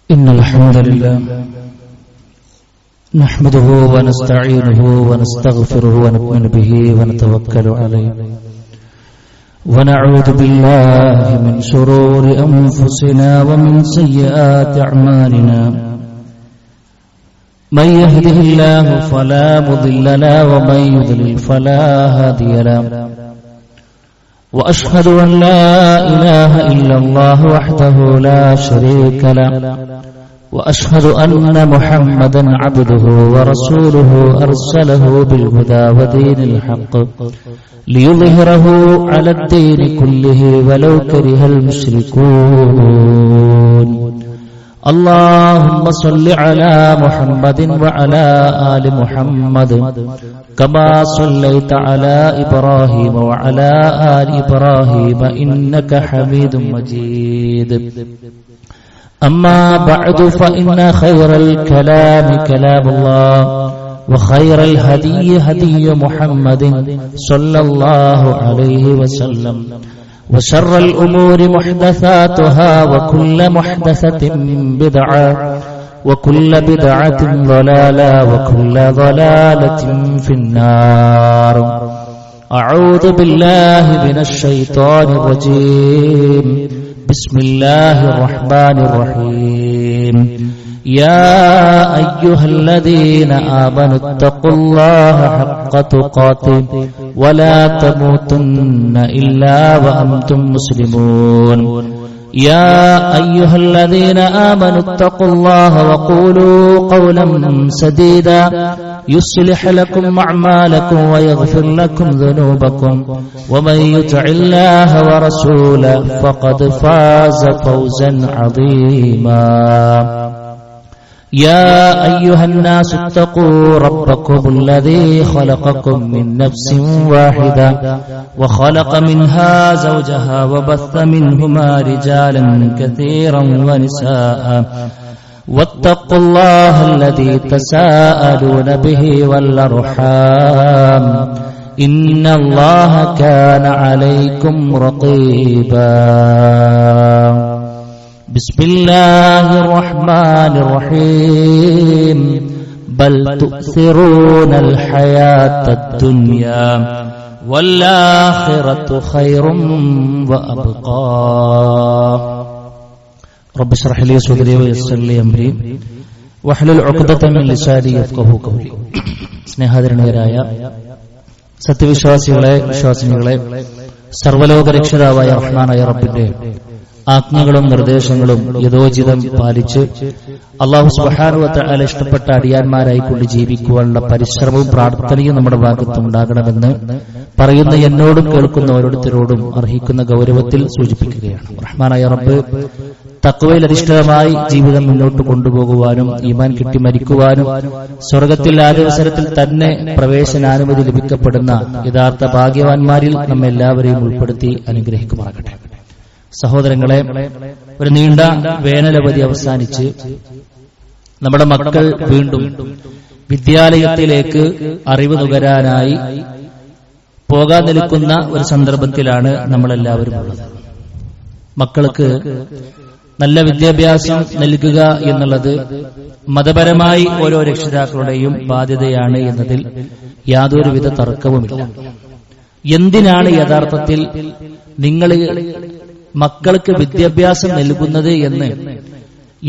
إن الحمد لله نحمده ونستعينه ونستغفره ونؤمن به ونتوكل عليه ونعوذ بالله من شرور أنفسنا ومن سيئات أعمالنا من يهده الله فلا مضل له ومن يضلل فلا هادي له وأشهد أن لا إله إلا الله وحده لا شريك له وأشهد أن محمدا عبده ورسوله أرسله بالهدى ودين الحق ليظهره على الدين كله ولو كره المشركون اللهم صل على محمد وعلى آل محمد كما صليت على إبراهيم وعلى آل إبراهيم إنك حميد مجيد أما بعد فإن خير الكلام كلام الله وخير الهدي هدي محمد صلى الله عليه وسلم وشر الأمور محدثاتها وكل محدثة بدعة وكل بدعة ضلالة وكل ضلالة في النار أعوذ بالله من الشيطان الرجيم بسم الله الرحمن الرحيم يا أيها الذين آمنوا اتقوا الله حق تقاته ولا تموتن إلا وأنتم مسلمون يا أيها الذين آمنوا اتقوا الله وقولوا قولا سديدا يصلح لكم أعمالكم ويغفر لكم ذنوبكم ومن يطع الله ورسوله فقد فاز فوزا عظيما يا أيها الناس اتقوا ربكم الذي خلقكم من نفس واحدة وخلق منها زوجها وبث منهما رجالا كثيرا ونساء واتقوا الله الذي تساءلون به والأرحام إن الله كان عليكم رقيبا بسم الله الرحمن الرحيم بل تؤثرون الحياة الدنيا والآخرة خير وأبقى رب اشرح لي صدري ويسر لي أمري واحلل عقدة من لساني يفقهوا قولي സ്നേഹാദരണീയരായ സത്യവിശ്വാസികളെ വിശ്വാസിനികളെ സർവ്വലോക രക്ഷിതാവായ റഹ്മാനായ റബ്ബിന്റെ ആജ്ഞകളും നിർദ്ദേശങ്ങളും യഥോചിതം പാലിച്ച് അല്ലാഹു സുബ്ഹാനഹു വ തആല ഇഷ്ടപ്പെട്ട അടിയാന്മാരായിക്കൊണ്ട് ജീവിക്കുവാനുള്ള പരിശ്രമവും പ്രാർത്ഥനയും നമ്മുടെ ഭാഗത്തുണ്ടാകണമെന്ന് പറയുന്ന എന്നോടും കേൾക്കുന്ന ഓരോരുത്തരോടും അർഹിക്കുന്ന ഗൗരവത്തിൽ സൂചിപ്പിക്കുകയാണ്. റഹ്മാനായ റബ്ബ് തഖ്വയിൽ അധിഷ്ഠിതമായി ജീവിതം മുന്നോട്ട് കൊണ്ടുപോകുവാനും ഈമാൻ കിട്ടി മരിക്കുവാനും സ്വർഗത്തിൽ ആദ്യാവസരത്തിൽ തന്നെ പ്രവേശനാനുമതി ലഭിക്കപ്പെടുന്ന യഥാർത്ഥ ഭാഗ്യവാന്മാരിൽ നമ്മെല്ലാവരെയും ഉൾപ്പെടുത്തി അനുഗ്രഹിക്കുമാറാകട്ടെ. സഹോദരങ്ങളെ, ഒരു നീണ്ട വേനലവധി അവസാനിച്ച് നമ്മുടെ മക്കൾ വീണ്ടും വിദ്യാലയത്തിലേക്ക് അറിവ് നുകരാനായി പോകാൻ നിൽക്കുന്ന ഒരു സന്ദർഭത്തിലാണ് നമ്മളെല്ലാവരും ഉള്ളത്. മക്കൾക്ക് നല്ല വിദ്യാഭ്യാസം നൽകുക എന്നുള്ളത് മതപരമായി ഓരോ രക്ഷിതാക്കളുടെയും ബാധ്യതയാണ് എന്നതിൽ യാതൊരുവിധ തർക്കവുമില്ല. എന്തിനാണ് യഥാർത്ഥത്തിൽ നിങ്ങൾ മക്കൾക്ക് വിദ്യാഭ്യാസം നൽകുന്നത് എന്ന്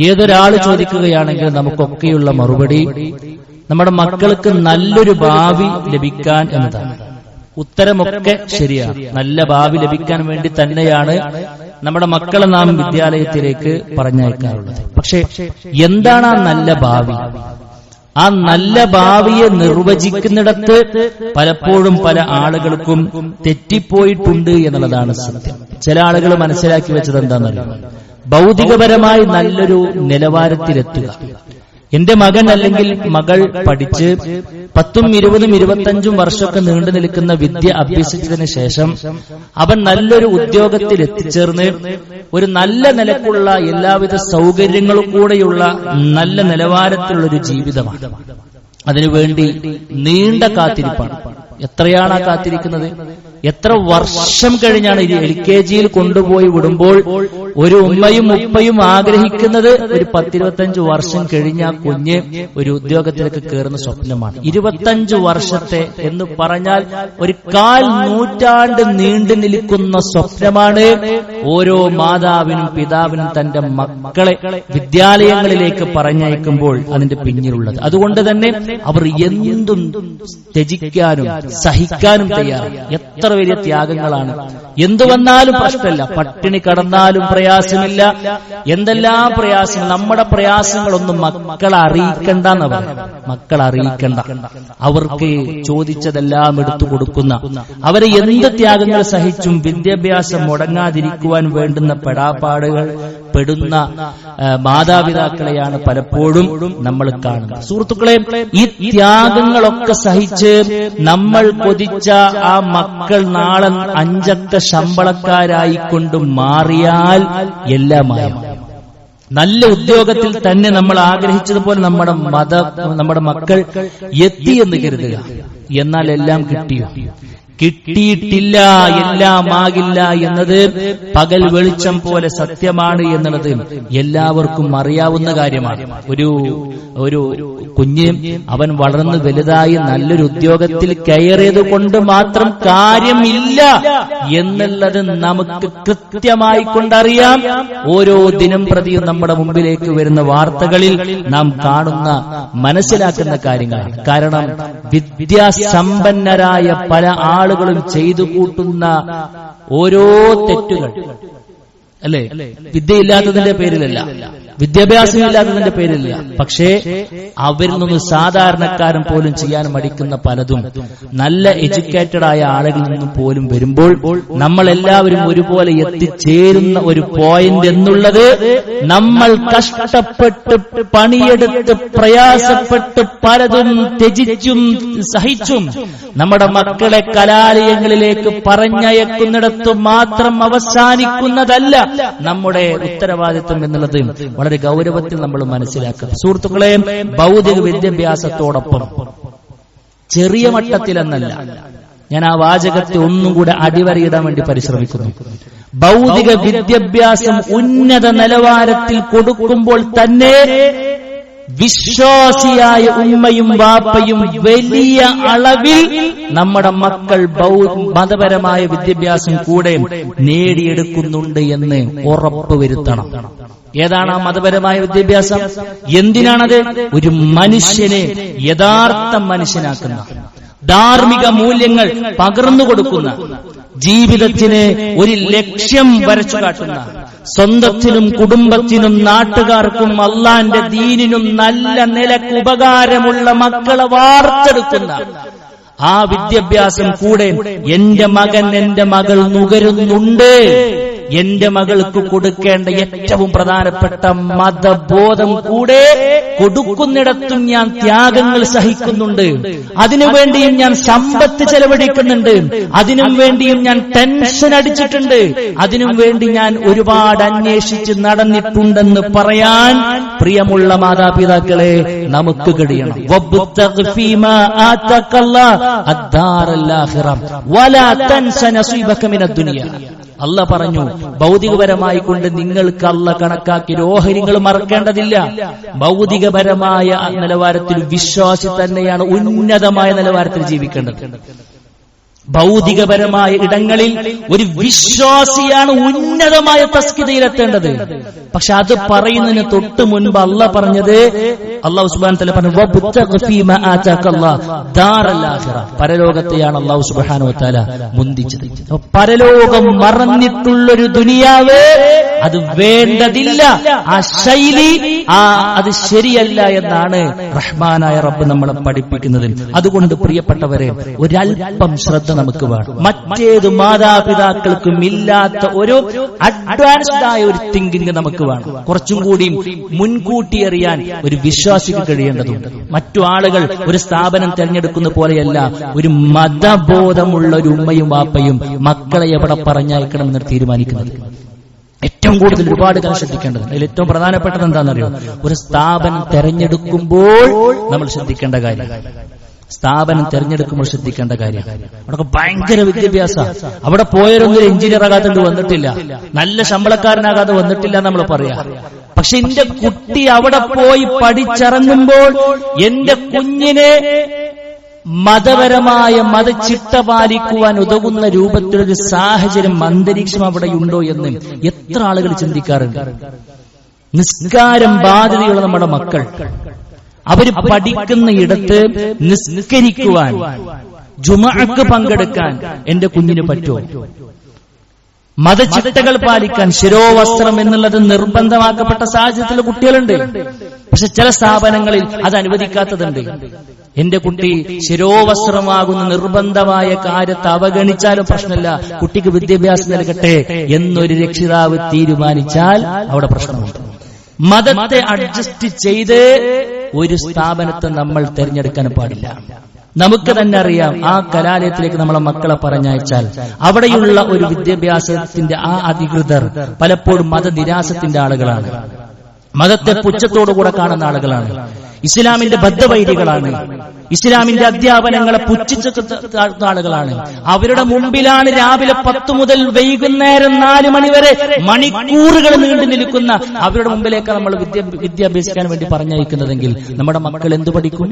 ഏതൊരാൾ ചോദിക്കുകയാണെങ്കിൽ നമുക്കൊക്കെയുള്ള മറുപടി നമ്മുടെ മക്കൾക്ക് നല്ലൊരു ഭാവി ലഭിക്കാൻ എന്നതാണ്. ഉത്തരമൊക്കെ ശരിയാണ്. നല്ല ഭാവി ലഭിക്കാൻ വേണ്ടി തന്നെയാണ് നമ്മുടെ മക്കളെ നാം വിദ്യാലയത്തിലേക്ക് പറഞ്ഞയക്കാറുള്ളത്. പക്ഷെ എന്താണ് ആ നല്ല ഭാവി? ആ നല്ല ഭാവിയെ നിർവചിക്കുന്നിടത്ത് പലപ്പോഴും പല ആളുകൾക്കും തെറ്റിപ്പോയിട്ടുണ്ട് എന്നുള്ളതാണ് സത്യം. ചില ആളുകൾ മനസ്സിലാക്കി വെച്ചത് എന്താണെന്നറിയാം, ഭൗതികപരമായി നല്ലൊരു നിലവാരത്തിലെത്തുക. എന്റെ മകൻ അല്ലെങ്കിൽ മകൾ പഠിച്ച് 10, 20, 25 വർഷമൊക്കെ നീണ്ടു നിൽക്കുന്ന വിദ്യ അഭ്യസിച്ചതിന് ശേഷം അവൻ നല്ലൊരു ഉദ്യോഗത്തിൽ എത്തിച്ചേർന്ന് ഒരു നല്ല നിലക്കുള്ള എല്ലാവിധ സൗകര്യങ്ങളും കൂടെയുള്ള നല്ല നിലവാരത്തിലുള്ളൊരു ജീവിതമാണ്. അതിനുവേണ്ടി നീണ്ട കാത്തിരിപ്പാണ്. എത്രയാണ് ആ കാത്തിരിക്കുന്നത്? എത്ര വർഷം കഴിഞ്ഞാണ് LKG കൊണ്ടുപോയി വിടുമ്പോൾ ഒരു ഉമ്മയും ഉപ്പയും ആഗ്രഹിക്കുന്നത് ഒരു 10-25 വർഷം കഴിഞ്ഞ കുഞ്ഞ് ഒരു ഉദ്യോഗത്തിലേക്ക് കയറുന്ന സ്വപ്നമാണ്. 25 വർഷത്തെ എന്ന് പറഞ്ഞാൽ ഒരു 1/4 നൂറ്റാണ്ട് നീണ്ടു നിൽക്കുന്ന സ്വപ്നമാണ് ഓരോ മാതാവിനും പിതാവിനും തന്റെ മക്കളെ വിദ്യാലയങ്ങളിലേക്ക് പറഞ്ഞയക്കുമ്പോൾ അതിന്റെ പിന്നിലുള്ളത്. അതുകൊണ്ട് തന്നെ അവർ എന്തും ത്യജിക്കാനും സഹിക്കാനും തയ്യാറാണ്. എത്ര വലിയ ത്യാഗങ്ങളാണ്. എന്തു വന്നാലും പ്രശ്നമില്ല, പട്ടിണി കടന്നാലും പ്രയാസമില്ല, എന്തെല്ലാം പ്രയാസങ്ങൾ. നമ്മുടെ പ്രയാസങ്ങളൊന്നും മക്കളെ അറിയിക്കണ്ടെന്ന് പറയും. മക്കളെ അറിയിക്കണ്ട, അവർക്ക് ചോദിച്ചതെല്ലാം എടുത്തു കൊടുക്കുന്ന, അവരെ എന്ത് ത്യാഗങ്ങൾ സഹിച്ചും വിദ്യാഭ്യാസം മുടങ്ങാതിരിക്കുവാൻ വേണ്ടുന്ന പെടാപ്പാടുകൾ പെടുന്ന മാതാപിതാക്കളെയാണ് പലപ്പോഴും നമ്മൾ കാണുന്നത്. സുഹൃത്തുക്കളെ, ഈ ത്യാഗങ്ങളൊക്കെ സഹിച്ച് നമ്മൾ കൊതിച്ച ആ മക്കൾ നാളെ 5 അക്ക ശമ്പളക്കാരായിക്കൊണ്ട് മാറിയാൽ എല്ലാമായി. നല്ല ഉദ്യോഗത്തിൽ തന്നെ നമ്മൾ ആഗ്രഹിച്ചതുപോലെ നമ്മുടെ മക്കൾ എത്തി എന്ന് കരുതുക. എന്നാൽ എല്ലാം കിട്ടിയോ? കിട്ടിയിട്ടില്ല. എല്ലാം ആകില്ല എന്നത് പകൽ വെളിച്ചം പോലെ സത്യമാണ് എന്നുള്ളത് എല്ലാവർക്കും അറിയാവുന്ന കാര്യമാണ്. ഒരു കുഞ്ഞ് അവൻ വളർന്ന് വലുതായി നല്ലൊരു ഉദ്യോഗത്തിൽ കയറിയത് കൊണ്ട് മാത്രം കാര്യമില്ല എന്നുള്ളത് നമുക്ക് കൃത്യമായി കൊണ്ടറിയാം. ഓരോ ദിനം പ്രതിയും നമ്മുടെ മുമ്പിലേക്ക് വരുന്ന വാർത്തകളിൽ നാം കാണുന്ന മനസ്സിലാക്കുന്ന കാര്യങ്ങളാണ്. കാരണം വിദ്യാസമ്പന്നരായ പല ആളുകളും ചെയ്തു കൂട്ടുന്ന ഓരോ തെറ്റുകൾ അല്ലേ, വിദ്യയില്ലാത്തതിന്റെ പേരിലല്ല, വിദ്യാഭ്യാസമില്ലാത്തതിന്റെ പേരില്ല, പക്ഷേ അവരിൽ നിന്ന് സാധാരണക്കാരൻ പോലും ചെയ്യാൻ മടിക്കുന്ന പലതും നല്ല എഡ്യൂക്കേറ്റഡ് ആയ ആളുകളിൽ നിന്നും പോലും വരുമ്പോൾ നമ്മളെല്ലാവരും ഒരുപോലെ എത്തിച്ചേരുന്ന ഒരു പോയിന്റ് എന്നുള്ളത്, നമ്മൾ കഷ്ടപ്പെട്ട് പണിയെടുത്ത് പ്രയാസപ്പെട്ട് പലതും ത്യജിച്ചും സഹിച്ചും നമ്മുടെ മക്കളെ കലാലയങ്ങളിലേക്ക് പറഞ്ഞയക്കുന്നിടത്ത് മാത്രം അവസാനിക്കുന്നതല്ല നമ്മുടെ ഉത്തരവാദിത്വം എന്നുള്ളത് വളരെ ഗൗരവത്തിൽ നമ്മൾ മനസ്സിലാക്കുക. സുഹൃത്തുക്കളെ, ഭൗതിക വിദ്യാഭ്യാസത്തോടൊപ്പം ചെറിയ മട്ടത്തിലെന്നല്ല, ഞാൻ ആ വാചകത്തെ ഒന്നും കൂടെ അടിവരയിടാൻ വേണ്ടി പരിശ്രമിക്കുന്നു. ഭൗതിക വിദ്യാഭ്യാസം ഉന്നത നിലവാരത്തിൽ കൊടുക്കുമ്പോൾ തന്നെ വിശ്വാസിയായ ഉമ്മയും വാപ്പയും വലിയ അളവിൽ നമ്മുടെ മക്കൾ മതപരമായ വിദ്യാഭ്യാസം കൂടെ നേടിയെടുക്കുന്നുണ്ട് എന്ന് ഉറപ്പുവരുത്തണം. ഏതാണ് ആ മതപരമായ വിദ്യാഭ്യാസം? എന്തിനാണത്? ഒരു മനുഷ്യനെ യഥാർത്ഥ മനുഷ്യനാക്കുന്ന, ധാർമ്മിക മൂല്യങ്ങൾ പകർന്നു കൊടുക്കുന്ന, ജീവിതത്തിന് ഒരു ലക്ഷ്യം വരച്ചു കാട്ടുന്ന, സ്വന്തത്തിനും കുടുംബത്തിനും നാട്ടുകാർക്കും അള്ളാന്റെ ദീനിനും നല്ല നിലക്ക് ഉപകാരമുള്ള മക്കളെ വാർത്തെടുക്കുന്ന ആ വിദ്യാഭ്യാസം കൂടെ എന്റെ മകൻ എന്റെ മകൾ നുകരുന്നുണ്ട്. എന്റെ മകൾക്ക് കൊടുക്കേണ്ട ഏറ്റവും പ്രധാനപ്പെട്ട മതബോധം കൂടെ കൊടുക്കുന്നിടത്തും ഞാൻ ത്യാഗങ്ങൾ സഹിക്കുന്നുണ്ട്. അതിനുവേണ്ടിയും ഞാൻ സമ്പത്ത് ചെലവഴിക്കുന്നുണ്ട്. അതിനും വേണ്ടിയും ഞാൻ ടെൻഷൻ അടിച്ചിട്ടുണ്ട്. അതിനും വേണ്ടി ഞാൻ ഒരുപാട് അന്വേഷിച്ച് നടന്നിട്ടുണ്ടെന്ന് പറയാൻ പ്രിയമുള്ള മാതാപിതാക്കളെ നമുക്ക് കഴിയണം. അല്ലാഹ് പറഞ്ഞു, ഭൗതികപരമായി കൊണ്ട് നിങ്ങൾക്ക് അല്ലാഹ് കണക്കാക്കി ഓഹരികൾ മറക്കേണ്ടതില്ല. ഭൗതികപരമായ നിലവാരത്തിൽ വിശ്വാസി തന്നെയാണ് ഉന്നതമായ നിലവാരത്തിൽ ജീവിക്കേണ്ടത്. ഭൗതികപരമായ ഇടങ്ങളിൽ ഒരു വിശ്വാസിയാണ് ഉന്നതമായ തസ്കിതയിലെത്തേണ്ടത്. പക്ഷെ അത് പറയുന്നതിന് തൊട്ട് മുൻപ് അല്ലാഹ് പറഞ്ഞത്, അല്ലാഹു സുബ്ഹാനഹു വ തആല പറഞ്ഞു, പരലോകത്തെയാണ് അല്ലാഹു സുബ്ഹാനഹു വ തആല മുന്തിച്ചത്. പരലോകം മറന്നിട്ടുള്ളൊരു ദുനിയാവ് അത് വേണ്ടതില്ല. ആ ശൈലി അത് ശരിയല്ല എന്നാണ് റഹ്മാനായ റബ്ബ് നമ്മളെ പഠിപ്പിക്കുന്നത്. അതുകൊണ്ട് പ്രിയപ്പെട്ടവരെ, ഒരല്പം ശ്രദ്ധ നമുക്ക് വേണം. മറ്റേത് മാതാപിതാക്കൾക്കും ഇല്ലാത്ത ഒരു അഡ്വാൻസ്ഡ് ആയ ഒരു തിങ്കിങ് നമുക്ക് വേണം. കുറച്ചും കൂടി മുൻകൂട്ടി അറിയാൻ ഒരു വിശ്വാസിക്ക് കഴിയേണ്ടതുണ്ട്. മറ്റു ആളുകൾ ഒരു സ്ഥാപനം തെരഞ്ഞെടുക്കുന്ന പോലെയല്ല ഒരു മതബോധമുള്ള ഒരു ഉമ്മയും വാപ്പയും മക്കളെ എവിടെ പറഞ്ഞയക്കണമെന്ന് തീരുമാനിക്കുന്നത്. ഏറ്റവും കൂടുതൽ ഒരുപാട് കാര്യം ശ്രദ്ധിക്കേണ്ടത്, അതിൽ ഏറ്റവും പ്രധാനപ്പെട്ടത് എന്താണെന്നറിയോ? ഒരു സ്ഥാപനം തെരഞ്ഞെടുക്കുമ്പോൾ നമ്മൾ ശ്രദ്ധിക്കേണ്ട കാര്യം, സ്ഥാപനം തെരഞ്ഞെടുക്കുമ്പോൾ ശ്രദ്ധിക്കേണ്ട കാര്യം. അവിടെ ഭയങ്കര വിദ്യാഭ്യാസ, അവിടെ പോയൊരൊന്നും എഞ്ചിനീയർ ആകാതെ വന്നിട്ടില്ല, നല്ല ശമ്പളക്കാരനാകാതെ വന്നിട്ടില്ല നമ്മൾ പറയാ. പക്ഷെ എന്റെ കുട്ടി അവിടെ പോയി പഠിച്ചിറങ്ങുമ്പോൾ എന്റെ കുഞ്ഞിനെ മതപരമായ മതചിട്ട പാലിക്കുവാൻ ഉതകുന്ന രൂപത്തിലൊരു സാഹചര്യം, അന്തരീക്ഷം അവിടെയുണ്ടോ എന്ന് എത്ര ആളുകൾ ചിന്തിക്കാറുണ്ട്. നിസ്കാരം ബാധ്യതയുള്ള നമ്മുടെ മക്കൾ, അവര് പഠിക്കുന്ന ഇടത്ത് നിസ്കരിക്കുവാൻ, ജുമുഅക്ക് പങ്കെടുക്കാൻ എന്റെ കുഞ്ഞിന് പറ്റുമോ? മതചിട്ടകൾ പാലിക്കാൻ ശിരോവസ്ത്രം എന്നുള്ളത് നിർബന്ധമാക്കപ്പെട്ട സാഹചര്യത്തിലെ കുട്ടികളുണ്ട്. പക്ഷെ ചില സ്ഥാപനങ്ങളിൽ അത് അനുവദിക്കാത്തതുണ്ട്. എന്റെ കുട്ടി ശിരോവസ്ത്രമാകുന്ന നിർബന്ധമായ കാര്യത്തെ അവഗണിച്ചാലും പ്രശ്നമില്ല, കുട്ടിക്ക് വിദ്യാഭ്യാസം നൽകട്ടെ എന്നൊരു രക്ഷിതാവ് തീരുമാനിച്ചാൽ അവിടെ പ്രശ്നമുണ്ട്. മതത്തെ അഡ്ജസ്റ്റ് ചെയ്ത് ഒരു സ്ഥാപനത്തെ നമ്മൾ തിരഞ്ഞെടുക്കാൻ പാടില്ല. നമുക്ക് തന്നെ അറിയാം, ആ കലാലയത്തിലേക്ക് നമ്മളെ മക്കളെ പറഞ്ഞയച്ചാൽ അവിടെയുള്ള ഒരു വിദ്യാഭ്യാസത്തിന്റെ ആ അധികൃതർ പലപ്പോഴും മതനിരാസത്തിന്റെ ആളുകളാണ്, മതത്തെ പുച്ഛത്തോടുകൂടെ കാണുന്ന ആളുകളാണ്, ഇസ്ലാമിന്റെ ബദ്ധവൈരികളാണ്, ഇസ്ലാമിന്റെ അധ്യാപനങ്ങളെ പുച്ഛിച്ച ആളുകളാണ്. അവരുടെ മുമ്പിലാണ് രാവിലെ 10 മുതൽ വൈകുന്നേരം 4 മണി വരെ മണിക്കൂറുകൾ നീണ്ടു നിൽക്കുന്ന അവരുടെ മുമ്പിലേക്ക് നമ്മൾ വിദ്യാഭ്യസിക്കാൻ വേണ്ടി പറഞ്ഞയക്കുന്നതെങ്കിൽ നമ്മുടെ മക്കൾ എന്ത് പഠിക്കും?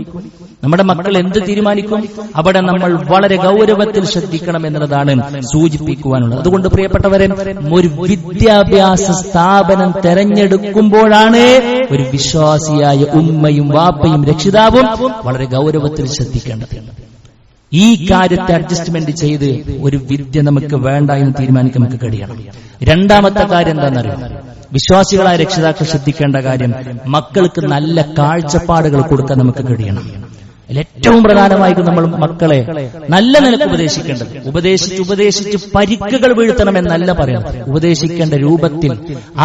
നമ്മുടെ മക്കൾ എന്ത് തീരുമാനിക്കും? അവിടെ നമ്മൾ വളരെ ഗൗരവത്തിൽ ശ്രദ്ധിക്കണം എന്നുള്ളതാണ് സൂചിപ്പിക്കുവാനുള്ളത്. അതുകൊണ്ട് പ്രിയപ്പെട്ടവരെ, ഒരു വിദ്യാഭ്യാസ സ്ഥാപനം തെരഞ്ഞെടുക്കുമ്പോഴാണ് ഒരു വിശ്വാസിയായ ഉമ്മയും വാപ്പയും രക്ഷിതാവും വളരെ ഗൗരവത്തിൽ ശ്രദ്ധിക്കേണ്ടത്. ഈ കാര്യത്തെ അഡ്ജസ്റ്റ്മെന്റ് ചെയ്ത് ഒരു വിദ്യ നമുക്ക് വേണ്ട എന്ന് തീരുമാനിക്കാൻ നമുക്ക് കഴിയണം. രണ്ടാമത്തെ കാര്യം എന്താണെന്നറിയാം, വിശ്വാസികളായ രക്ഷിതാക്കൾ ശ്രദ്ധിക്കേണ്ട കാര്യം, മക്കൾക്ക് നല്ല കാഴ്ചപ്പാടുകൾ കൊടുക്കാൻ നമുക്ക് കഴിയണം. ഏറ്റവും പ്രധാനമായിട്ട് നമ്മൾ മക്കളെ നല്ല നിലക്ക് ഉപദേശിക്കേണ്ടത്, ഉപദേശിച്ച് പരിക്കുകൾ വീഴ്ത്തണമെന്നല്ല പറയാം, ഉപദേശിക്കേണ്ട രൂപത്തിൽ,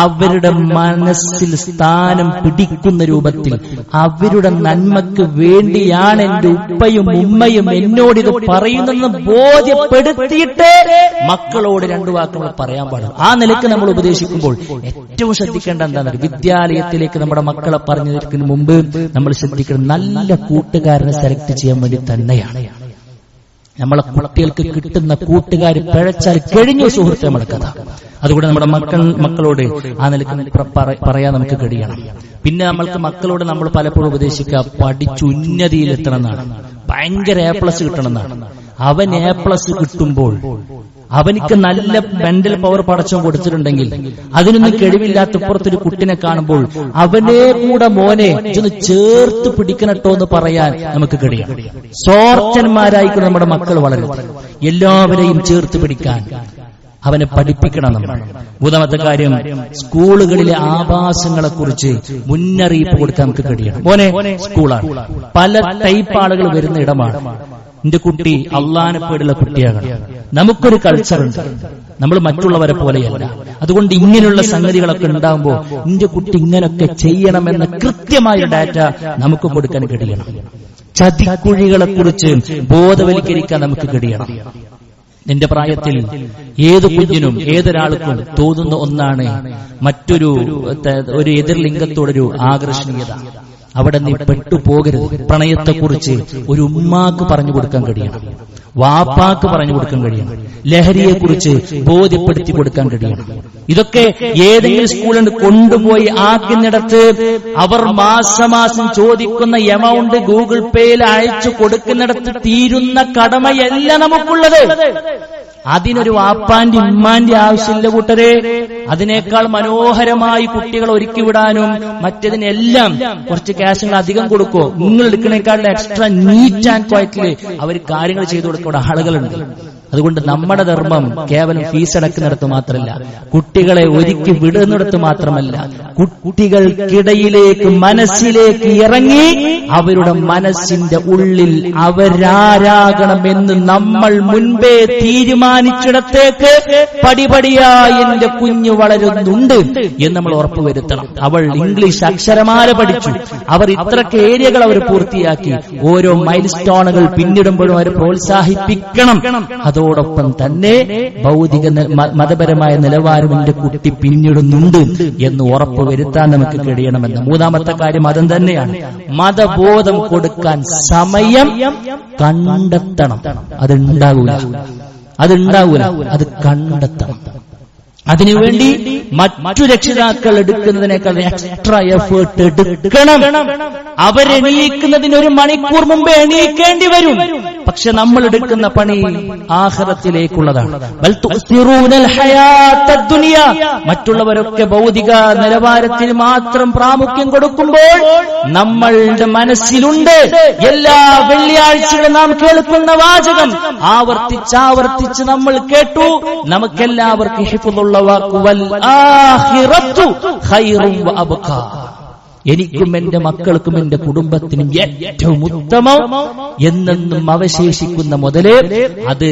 അവരുടെ മനസ്സിൽ സ്ഥാനം പിടിക്കുന്ന രൂപത്തിൽ, അവരുടെ നന്മക്ക് വേണ്ടിയാണ് എന്റെ ഉപ്പയും ഉമ്മയും എന്നോടിത് പറയുന്നെന്ന് ബോധ്യപ്പെടുത്തിയിട്ട് മക്കളോട് 2 വാക്കുകൾ പറയാൻ പാടില്ല. ആ നിലക്ക് നമ്മൾ ഉപദേശിക്കുമ്പോൾ ഏറ്റവും ശ്രദ്ധിക്കേണ്ട എന്താണ്, വിദ്യാലയത്തിലേക്ക് നമ്മുടെ മക്കളെ പറഞ്ഞു തീർക്കുന്നതിന് മുമ്പ് നമ്മൾ ശ്രദ്ധിക്കണം, നല്ല കൂട്ടുകാരനെ സെലക്ട് ചെയ്യാൻ വേണ്ടി തന്നെയാണ്. നമ്മളെ കുട്ടികൾക്ക് കിട്ടുന്ന കൂട്ടുകാർ പിഴച്ചാൽ കഴിഞ്ഞു സുഹൃത്തെ നമ്മുടെ കഥ. അതുകൊണ്ട് നമ്മുടെ മക്കളോട് ആ നിലക്ക് പറയാൻ നമുക്ക് കഴിയണം. പിന്നെ നമ്മൾക്ക് മക്കളോട് നമ്മൾ പലപ്പോഴും ഉപദേശിക്കുക, പഠിച്ച് ഉന്നതിയിലെത്തണം എന്നാണ്, ഭയങ്കര A+ കിട്ടണം എന്നാണ്. അവൻ A+ കിട്ടുമ്പോൾ അവനിക്ക് നല്ല മെന്റൽ പവർ പടച്ചം കൊടുത്തിട്ടുണ്ടെങ്കിൽ അതിനൊന്നും കഴിവില്ലാത്തപ്പുറത്തൊരു കുട്ടിനെ കാണുമ്പോൾ അവനെ കൂടെ മോനെ ഇതൊന്ന് ചേർത്ത് പിടിക്കണട്ടോ എന്ന് പറയാൻ നമുക്ക് കഴിയും. സ്വാർത്ഥന്മാരായിക്കൊണ്ട് നമ്മുടെ മക്കൾ വളരും. എല്ലാവരെയും ചേർത്ത് പിടിക്കാൻ അവനെ പഠിപ്പിക്കണം നമ്മൾ. മൂന്നാമത്തെ കാര്യം, സ്കൂളുകളിലെ ആവാസങ്ങളെ കുറിച്ച് മുന്നറിയിപ്പ് കൊടുക്കാൻ നമുക്ക് കഴിയണം. മോനെ, സ്കൂളാണ്, പല ടൈപ്പ് ആളുകൾ വരുന്ന ഇടമാണ്. എന്റെ കുട്ടി അള്ളാനെ പേടുള്ള കുട്ടിയാകണം. നമുക്കൊരു കൾച്ചറുണ്ട്, നമ്മൾ മറ്റുള്ളവരെ പോലെയല്ല. അതുകൊണ്ട് ഇങ്ങനെയുള്ള സംഗതികളൊക്കെ ഉണ്ടാകുമ്പോൾ എന്റെ കുട്ടി ഇങ്ങനൊക്കെ ചെയ്യണമെന്ന കൃത്യമായ ഡാറ്റ നമുക്ക് കൊടുക്കാൻ കഴിയണം. ചതിക്കുഴികളെ കുറിച്ച് ബോധവൽക്കരിക്കാൻ നമുക്ക് കഴിയണം. എന്റെ പ്രായത്തിൽ ഏത് കുഞ്ഞിനും ഏതൊരാൾക്കും തോന്നുന്ന ഒന്നാണ് മറ്റൊരു എതിർലിംഗത്തോടൊരു ആകർഷണീയത. അവിടെ നീ പെട്ടുപോകരുത്. പ്രണയത്തെക്കുറിച്ച് ഒരു ഉമ്മാക്ക് പറഞ്ഞു കൊടുക്കാൻ കഴിയണം, വാപ്പാക്ക് പറഞ്ഞു കൊടുക്കാൻ കഴിയണം, ലഹരിയെക്കുറിച്ച് ബോധ്യപ്പെടുത്തി കൊടുക്കാൻ കഴിയണം. ഇതൊക്കെ ഏതെങ്കിലും സ്കൂളിൽ കൊണ്ടുപോയി ആക്കുന്നിടത്ത് അവർ മാസമാസം ചോദിക്കുന്ന എമൗണ്ട് ഗൂഗിൾ പേയിൽ അയച്ചു കൊടുക്കുന്നിടത്ത് തീരുന്ന കടമയല്ല നമുക്കുള്ളത്. അതിനൊരു വാപ്പാന്റെ ഉമ്മാന്റെ ആവശ്യമില്ല കൂട്ടരെ. അതിനേക്കാൾ മനോഹരമായി കുട്ടികളെ ഒരുക്കിവിടാനും മറ്റതിനെല്ലാം കുറച്ച് ക്യാഷുകൾ അധികം കൊടുക്കോ, നിങ്ങൾ എടുക്കണേക്കാളും എക്സ്ട്രാ നീറ്റ് ആൻഡ് ക്വയറ്റ്ലി അവർ കാര്യങ്ങൾ ചെയ്തു കൊടുക്കുന്ന ആളുകളുണ്ട്. അതുകൊണ്ട് നമ്മുടെ ധർമ്മം കേവലം ഫീസ് അടക്കുന്നിടത്ത് മാത്രമല്ല, കുട്ടികളെ ഒരുക്കി വിടുന്നിടത്ത് മാത്രമല്ല, കുട്ടികൾക്കിടയിലേക്ക് മനസ്സിലേക്ക് ഇറങ്ങി അവരുടെ മനസ്സിന്റെ ഉള്ളിൽ അവരാരാകണമെന്ന് നമ്മൾ മുൻപേ തീരുമാനിച്ചിടത്തേക്ക് പടിപടിയായി എന്റെ കുഞ്ഞ് വളരുന്നുണ്ട് എന്ന് നമ്മൾ ഉറപ്പുവരുത്തണം. അവൾ ഇംഗ്ലീഷ് അക്ഷരമാല പഠിച്ചു, അവർ ഇത്രക്ക് ഏരിയകൾ അവർ പൂർത്തിയാക്കി, ഓരോ മൈൽ സ്റ്റോണുകൾ പിന്നിടുമ്പോഴും അവർ പ്രോത്സാഹിപ്പിക്കണം. അതോടൊപ്പം തന്നെ ഭൗതിക മതപരമായ നിലവാരം എന്റെ കുട്ടി പിന്നിടുന്നുണ്ട് എന്ന് ഉറപ്പുവരുത്താൻ നമുക്ക് കഴിയണമെന്ന്. മൂന്നാമത്തെ കാര്യം അതും തന്നെയാണ്. മതബോധം കൊടുക്കാൻ സമയം കണ്ടെത്തണം. അതുണ്ടാകൂല, അത് കണ്ടെത്തണം. അതിനുവേണ്ടി മറ്റു രക്ഷിതാക്കൾ എടുക്കുന്നതിനേക്കാൾ എക്സ്ട്രാ എഫേർട്ട് എടുക്കണം. അവരെണീക്കുന്നതിന് 1 മണിക്കൂർ മുമ്പേ എണീക്കേണ്ടി വരും. പക്ഷെ നമ്മൾ എടുക്കുന്ന പണി ആഖിറത്തിലേക്കുള്ളതാണ്. ബൽ തുസിറൂനൽ ഹയാത്തദ് ദുനിയ, മറ്റുള്ളവരൊക്കെ ഭൗതിക നിലവാരത്തിന് മാത്രം പ്രാമുഖ്യം കൊടുക്കുമ്പോൾ നമ്മളുടെ മനസ്സിലുണ്ട് എല്ലാ വെള്ളിയാഴ്ചകളും നാം കേൾക്കുന്ന വാചകം ആവർത്തിച്ച് നമ്മൾ കേട്ടു. നമുക്കെല്ലാവർക്കും ഹിഫ്ളുള്ള വാക്ക് വൽ ആഖിറത്തു ഖൈറുൻ വ അബ്ഖാ, എനിക്കും എന്റെ മക്കൾക്കും എന്റെ കുടുംബത്തിനും ഏറ്റവും ഉത്തമം എന്നെന്നും അവശേഷിക്കുന്ന മുതലേ അത്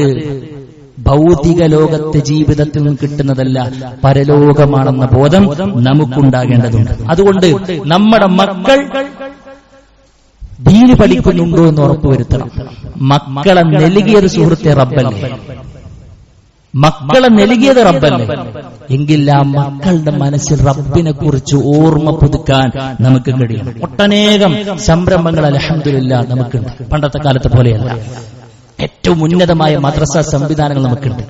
ഭൗതിക ലോകത്തെ ജീവിതത്തിൽ നിന്ന് കിട്ടുന്നതല്ല, പരലോകമാണെന്ന ബോധം നമുക്കുണ്ടാകേണ്ടതുണ്ട്. അതുകൊണ്ട് നമ്മുടെ മക്കൾ ദീന് പഠിക്കുന്നുണ്ടോ എന്ന് ഉറപ്പുവരുത്തണം. മക്കളെ നൽകിയത് സുഹൃത്തെ റബ്ബല്ലേ, മക്കളെ നൽകിയത് റബ്ബല്ലേ. എങ്കിൽ ആ മക്കളുടെ മനസ്സിൽ റബ്ബിനെ കുറിച്ച് ഓർമ്മ പുതുക്കാൻ നമുക്ക് കഴിയണം. ഒട്ടനേകം സംരംഭങ്ങൾ അൽഹംദുലില്ലാഹ് നമുക്കുണ്ട്. പണ്ടത്തെ കാലത്തെ പോലെയല്ല, ഏറ്റവും ഉന്നതമായ മദ്രസ സംവിധാനങ്ങൾ നമുക്കുണ്ട്.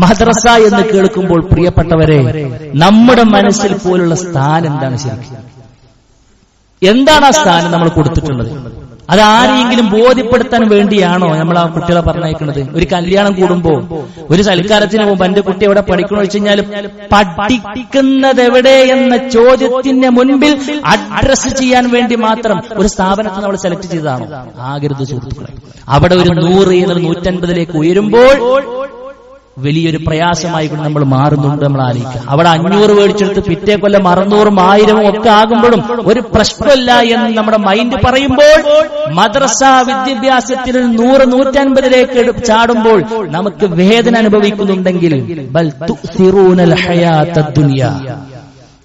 മദ്രസ എന്ന് കേൾക്കുമ്പോൾ പ്രിയപ്പെട്ടവരെ, നമ്മുടെ മനസ്സിൽ പോലുള്ള സ്ഥാനം എന്താണ്? ശരിക്കും എന്താണ് ആ സ്ഥാനം നമ്മൾ കൊടുത്തിട്ടുള്ളത്? അത് ആരെയെങ്കിലും ബോധ്യപ്പെടുത്താൻ വേണ്ടിയാണോ നമ്മൾ ആ കുട്ടികളെ പറഞ്ഞയക്കുന്നത്? ഒരു കല്യാണം കൂടുമ്പോ, ഒരു സൽക്കാരത്തിന് പോകുമ്പോ എന്റെ കുട്ടി എവിടെ പഠിക്കണമെന്ന് വെച്ച് കഴിഞ്ഞാൽ പഠിക്കുന്നത് എവിടെ എന്ന ചോദ്യത്തിന് മുൻപിൽ അഡ്രസ് ചെയ്യാൻ വേണ്ടി മാത്രം ഒരു സ്ഥാപനത്തെ നമ്മൾ സെലക്ട് ചെയ്തതാണോ? ആകരുത് സുഹൃത്തുക്കളെ. അവിടെ ഒരു 100 എന്നത് 150 ഉയരുമ്പോൾ വലിയൊരു പ്രയാസമായി കൊണ്ട് നമ്മൾ മാറുന്നുണ്ട്. നമ്മൾ ആലോചിക്കുക, അവിടെ 500 മേടിച്ചെടുത്ത് പിറ്റേ കൊല്ലം 600 1000 ഒക്കെ ആകുമ്പോഴും ഒരു പ്രശ്നമില്ല എന്ന് നമ്മുടെ മൈൻഡ് പറയുമ്പോൾ, മദ്രസ വിദ്യാഭ്യാസത്തിൽ 100-150 ചാടുമ്പോൾ നമുക്ക് വേദന അനുഭവിക്കുന്നുണ്ടെങ്കിൽ ബൽ തുസിറൂനൽ ഹയാത്തദ് ദുനിയ,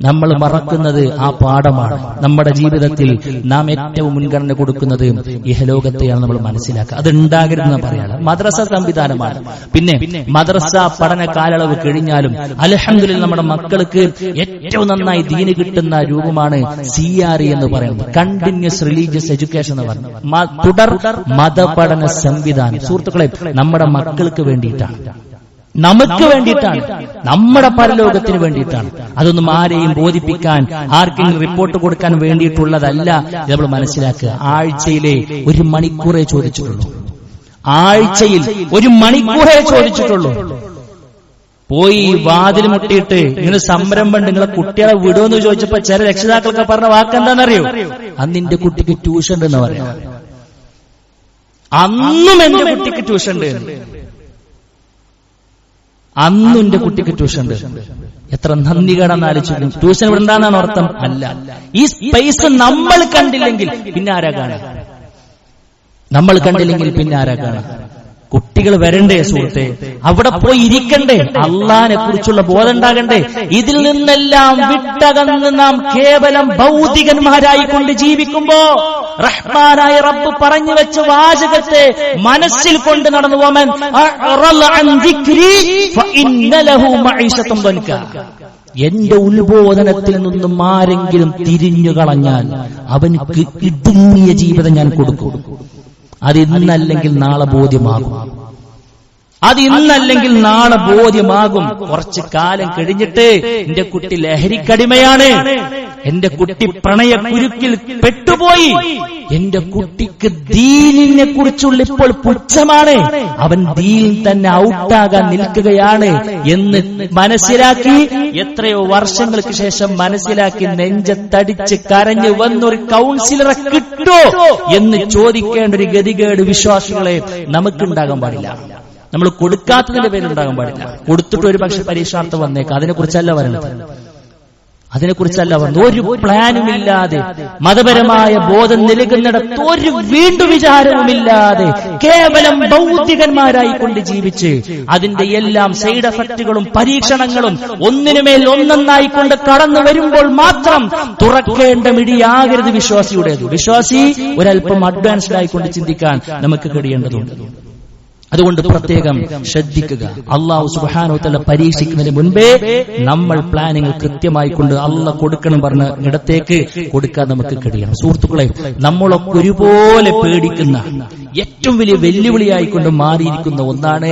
നമ്മൾ മറക്കുന്നത് ആ പാഠമാണ്. നമ്മുടെ ജീവിതത്തിൽ നാം ഏറ്റവും മുൻഗണന കൊടുക്കുന്നത് ഇഹലോകത്തെയാണ് നമ്മൾ മനസ്സിലാക്കുക. അത് ഉണ്ടാകരുതെന്ന് പറയാറ് മദ്രസ സംവിധാനമാണ്. പിന്നെ മദ്രസ പഠന കാലയളവ് കഴിഞ്ഞാലും അൽഹംദുലില്ലാഹ് നമ്മുടെ മക്കൾക്ക് ഏറ്റവും നന്നായി ദീന് കിട്ടുന്ന രൂപമാണ് CRE എന്ന് പറയുന്നത്, കണ്ടിന്യൂസ് റിലീജിയസ് എഡ്യൂക്കേഷൻ എന്ന് പറയുന്നത്, തുടർ മതപഠന സംവിധാനം. സുഹൃത്തുക്കളെ, നമ്മുടെ മക്കൾക്ക് വേണ്ടിയിട്ടാണ്, നമുക്ക് വേണ്ടിയിട്ടാണ്, നമ്മുടെ പരലോകത്തിന് വേണ്ടിയിട്ടാണ്. അതൊന്നും ആരെയും ബോധിപ്പിക്കാൻ, ആർക്കെങ്കിലും റിപ്പോർട്ട് കൊടുക്കാൻ വേണ്ടിയിട്ടുള്ളതല്ല. നമ്മൾ മനസ്സിലാക്കുക. ആഴ്ചയിലെ 1 മണിക്കൂറേ ചോദിച്ചിട്ടുള്ളൂ. ആഴ്ചയിൽ 1 മണിക്കൂറേ ചോദിച്ചിട്ടുള്ളൂ. പോയി വാതിൽ മുട്ടിയിട്ട് ഇങ്ങനെ സംരംഭം നിങ്ങളെ കുട്ടികളെ വിടുമെന്ന് ചോദിച്ചപ്പോ ചില രക്ഷിതാക്കളൊക്കെ പറഞ്ഞ വാക്കെന്താണെന്നറിയോ? അന്നിന്റെ കുട്ടിക്ക് ട്യൂഷൻ എന്ന് പറയാം. അന്നും എന്റെ കുട്ടിക്ക് ട്യൂഷൻ ഉണ്ട്, അന്നും എന്റെ കുട്ടിക്ക് ട്യൂഷൻ ഉണ്ട്. എത്ര നന്ദികേടാന്ന് ആലോചിച്ചു. ട്യൂഷൻ ഇവിടെ എന്താണെന്നാണ് അർത്ഥം? അല്ല, ഈ സ്പേസ് നമ്മൾ കണ്ടില്ലെങ്കിൽ പിന്നെ ആരാ കാണാൻ? നമ്മൾ കണ്ടില്ലെങ്കിൽ പിന്നെ ആരാ കാണാൻ? കുട്ടികൾ വരണ്ടേ സുഹൃത്തെ, അവിടെ പോയി ഇരിക്കണ്ടേ, അള്ളാഹിനെ കുറിച്ചുള്ള ബോധം ഉണ്ടാകണ്ടേ? ഇതിൽ നിന്നെല്ലാം വിട്ടകന്ന് നാം കേവലം ഭൗതികന്മാരായിക്കൊണ്ട് ജീവിക്കുമ്പോ റഹ്മാനായ റബ്ബ് പറഞ്ഞു വെച്ച വാചകത്തെ മനസ്സിൽ കൊണ്ട് നടന്നു പോമൻ എന്റെ ഉത്ബോധനത്തിൽ നിന്നും ആരെങ്കിലും തിരിഞ്ഞു കളഞ്ഞാൽ അവനക്ക് ഇടുങ്ങിയ ജീവിതം ഞാൻ കൊടുക്കും. അത് ഇന്നല്ലെങ്കിൽ നാളെ ബോധ്യമാകും. കുറച്ചു കാലം കഴിഞ്ഞിട്ട് എന്റെ കുട്ടി ലഹരിക്കടിമയാണ്, എന്റെ കുട്ടി പ്രണയ കുരുക്കിൽ പെട്ടുപോയി, എന്റെ കുട്ടിക്ക് ദീനിനെ കുറിച്ചുള്ള ഇപ്പോൾ പുച്ഛമാണ്, അവൻ ദീനിൽ തന്നെ ഔട്ടാകാൻ നിൽക്കുകയാണ് എന്ന് മനസ്സിലാക്കി, എത്രയോ വർഷങ്ങൾക്ക് ശേഷം മനസ്സിലാക്കി നെഞ്ചത്തടിച്ച് കരഞ്ഞു വന്നൊരു കൗൺസിലറെ കിട്ടോ എന്ന് ചോദിക്കേണ്ട ഒരു ഗതികേട് വിശ്വാസികളെ നമുക്കുണ്ടാകാൻ പാടില്ല. നമ്മൾ കൊടുക്കാത്തതിന്റെ പേരിൽ ഉണ്ടാകാൻ പാടില്ല. കൊടുത്തിട്ട് ഒരു പക്ഷെ പരീക്ഷാർത്ഥം വന്നേക്കാം, അതിനെക്കുറിച്ചല്ല പറയുന്നത്. ഒരു പ്ലാനുമില്ലാതെ, മതപരമായ ബോധം നൽകുന്നിടത്ത് ഒരു വീണ്ടും വിചാരവുമില്ലാതെ കേവലം ഭൗതികന്മാരായിക്കൊണ്ട് ജീവിച്ച് അതിന്റെ എല്ലാം സൈഡ് എഫക്റ്റുകളും പരീക്ഷണങ്ങളും ഒന്നിനുമേൽ ഒന്നൊന്നായിക്കൊണ്ട് കടന്നു വരുമ്പോൾ മാത്രം തുറക്കേണ്ട മിടിയാകരുത് വിശ്വാസിയുടേത്. വിശ്വാസി ഒരല്പം അഡ്വാൻസ്ഡ് ആയിക്കൊണ്ട് ചിന്തിക്കാൻ നമുക്ക് കഴിയേണ്ടതുണ്ട്. അതുകൊണ്ട് പ്രത്യേകം ശ്രദ്ധിക്കുക. അല്ലാഹു സുബ്ഹാനഹു വ തആല പരീക്ഷിക്കുന്നതിന് മുൻപേ നമ്മൾ പ്ലാനിങ് കൃത്യമായി കൊണ്ട് അല്ലാഹ് കൊടുക്കണം പറഞ്ഞ ഇടത്തേക്ക് കൊടുക്കാൻ നമുക്ക് കഴിയണം. സുഹൃത്തുക്കളെ, നമ്മളൊക്കെ ഒരുപോലെ പേടിക്കുന്ന ഏറ്റവും വലിയ വെല്ലുവിളിയായിക്കൊണ്ട് മാറിയിരിക്കുന്ന ഒന്നാണ്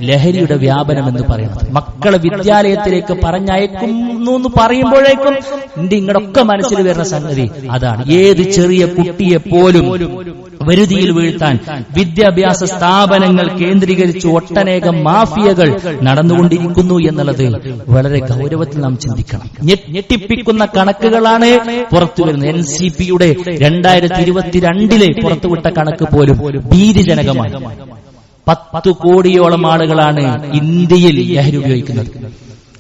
ലഹരിയുടെ വ്യാപനം എന്ന് പറയുന്നത്. മക്കളെ വിദ്യാലയത്തിലേക്ക് പറഞ്ഞയക്കുന്നു എന്ന് പറയുമ്പോഴേക്കും നിങ്ങളൊക്കെ മനസ്സിൽ വരുന്ന സംഗതി അതാണ്. ഏത് ചെറിയ കുട്ടിയെ പോലും വരുതിയിൽ വീഴ്ത്താൻ വിദ്യാഭ്യാസ സ്ഥാപനങ്ങൾ കേന്ദ്രീകരിച്ച് ഒട്ടനേകം മാഫിയകൾ നടന്നുകൊണ്ടിരിക്കുന്നു എന്നുള്ളത് വളരെ ഗൗരവത്തിൽ നാം ചിന്തിക്കണം. ഞെട്ടിപ്പിക്കുന്ന കണക്കുകളാണ് പുറത്തു വരുന്നത്. NCPയുടെ 2022 പുറത്തുവിട്ട കണക്ക് പോലും ഭീതിജനകമാണ്. 10 കോടിയോളം ആളുകളാണ് ഇന്ത്യയിൽ ലഹരി ഉപയോഗിക്കുന്നത്.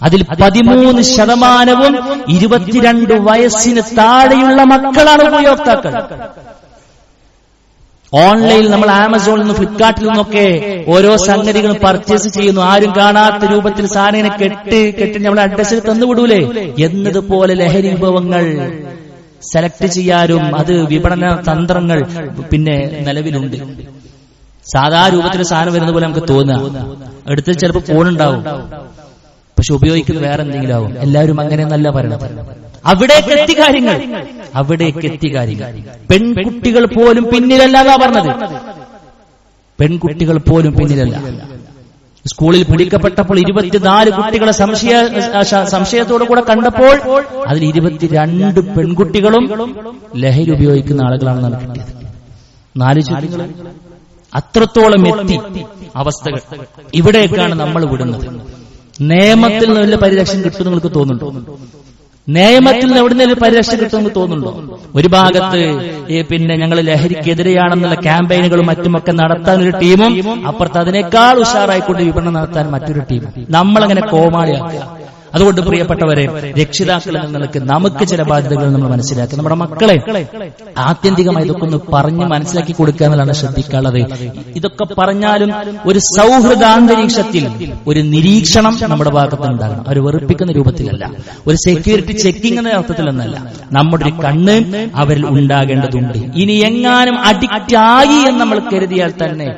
അതിൽ 13% 22 വയസ്സിന് താഴെയുള്ള മക്കളാണ് ഉപയോക്താക്കൾ. ഓൺലൈനിൽ നമ്മൾ ആമസോണിൽ നിന്നും ഫ്ലിപ്കാർട്ടിൽ നിന്നൊക്കെ ഓരോ സംഗതികളും പർച്ചേസ് ചെയ്യുന്നു. ആരും കാണാത്ത രൂപത്തിൽ സാധനം കെട്ടി നമ്മളെ അഡ്രസ്സിൽ തന്നുവിടൂലേ എന്നതുപോലെ ലഹരി വിഭവങ്ങൾ സെലക്ട് ചെയ്യാനും അത് വിപണന തന്ത്രങ്ങൾ പിന്നെ നിലവിലുണ്ട്. സാധാ രൂപത്തിൽ സാധനം വരുന്ന പോലെ നമുക്ക് തോന്നുക. അടുത്ത് ചിലപ്പോൾ ഫോണുണ്ടാവും, പക്ഷെ ഉപയോഗിക്കുന്നത് വേറെ എന്തെങ്കിലും ആവും. എല്ലാവരും അങ്ങനെയെന്നല്ല പറയണത്. അവിടേക്ക് എത്തി കാര്യങ്ങൾ. പെൺകുട്ടികൾ പോലും പിന്നിലല്ല എന്നാ പറഞ്ഞത്. പെൺകുട്ടികൾ പോലും പിന്നിലല്ല. സ്കൂളിൽ പിടിക്കപ്പെട്ടപ്പോൾ 24 കുട്ടികളെ സംശയത്തോടു കൂടെ കണ്ടപ്പോൾ അതിൽ 22 പെൺകുട്ടികളും ലഹരി ഉപയോഗിക്കുന്ന ആളുകളാണെന്നാണ് കിട്ടിയത്. 4 ചോദ്യങ്ങൾ. അത്രത്തോളം എത്തി അവസ്ഥകൾ. ഇവിടേക്കാണ് നമ്മൾ വിടുന്നത്. നിയമത്തിൽ നിന്ന് വല്ല പരിരക്ഷ കിട്ടും നിങ്ങൾക്ക് തോന്നുന്നുണ്ടോ? നിയമത്തിൽ നിന്ന് എവിടുന്ന പരിരക്ഷ കിട്ടുമെന്ന് തോന്നുന്നുണ്ടോ? ഒരു ഭാഗത്ത് പിന്നെ ഞങ്ങൾ ലഹരിക്കെതിരെയാണെന്നുള്ള ക്യാമ്പയിനുകളും മറ്റുമൊക്കെ നടത്താൻ ഒരു ടീമും, അപ്പുറത്ത് അതിനേക്കാൾ ഉഷാറായിക്കൊണ്ട് വിപണനം നടത്താൻ മറ്റൊരു ടീമും. നമ്മളങ്ങനെ കോമാളിയാക്കുക. അതുകൊണ്ട് പ്രിയപ്പെട്ടവരെ, രക്ഷിതാക്കളിൽ നിന്നൊക്കെ നമുക്ക് ചില ബാധ്യതകൾ നമ്മൾ മനസ്സിലാക്കുക. നമ്മുടെ മക്കളെ ആത്യന്തികമായി ഇതൊക്കെ ഒന്ന് പറഞ്ഞ് മനസ്സിലാക്കി കൊടുക്കുക എന്നുള്ളതാണ് ശ്രദ്ധിക്കാനുള്ളത്. ഇതൊക്കെ പറഞ്ഞാലും ഒരു സൗഹൃദാന്തരീക്ഷത്തിൽ ഒരു നിരീക്ഷണം നമ്മുടെ ഭാഗത്തുണ്ടാകണം. അവർ വെറുപ്പിക്കുന്ന രൂപത്തിലല്ല, ഒരു സെക്യൂരിറ്റി ചെക്കിംഗ് എന്ന അർത്ഥത്തിലൊന്നല്ല. നമ്മുടെ ഒരു കണ്ണ് അവരിൽ ഉണ്ടാകേണ്ടതുണ്ട്. ഇനി എങ്ങാനും അഡിക്റ്റ് ആയി എന്ന് നമ്മൾ കരുതിയാൽ തന്നെ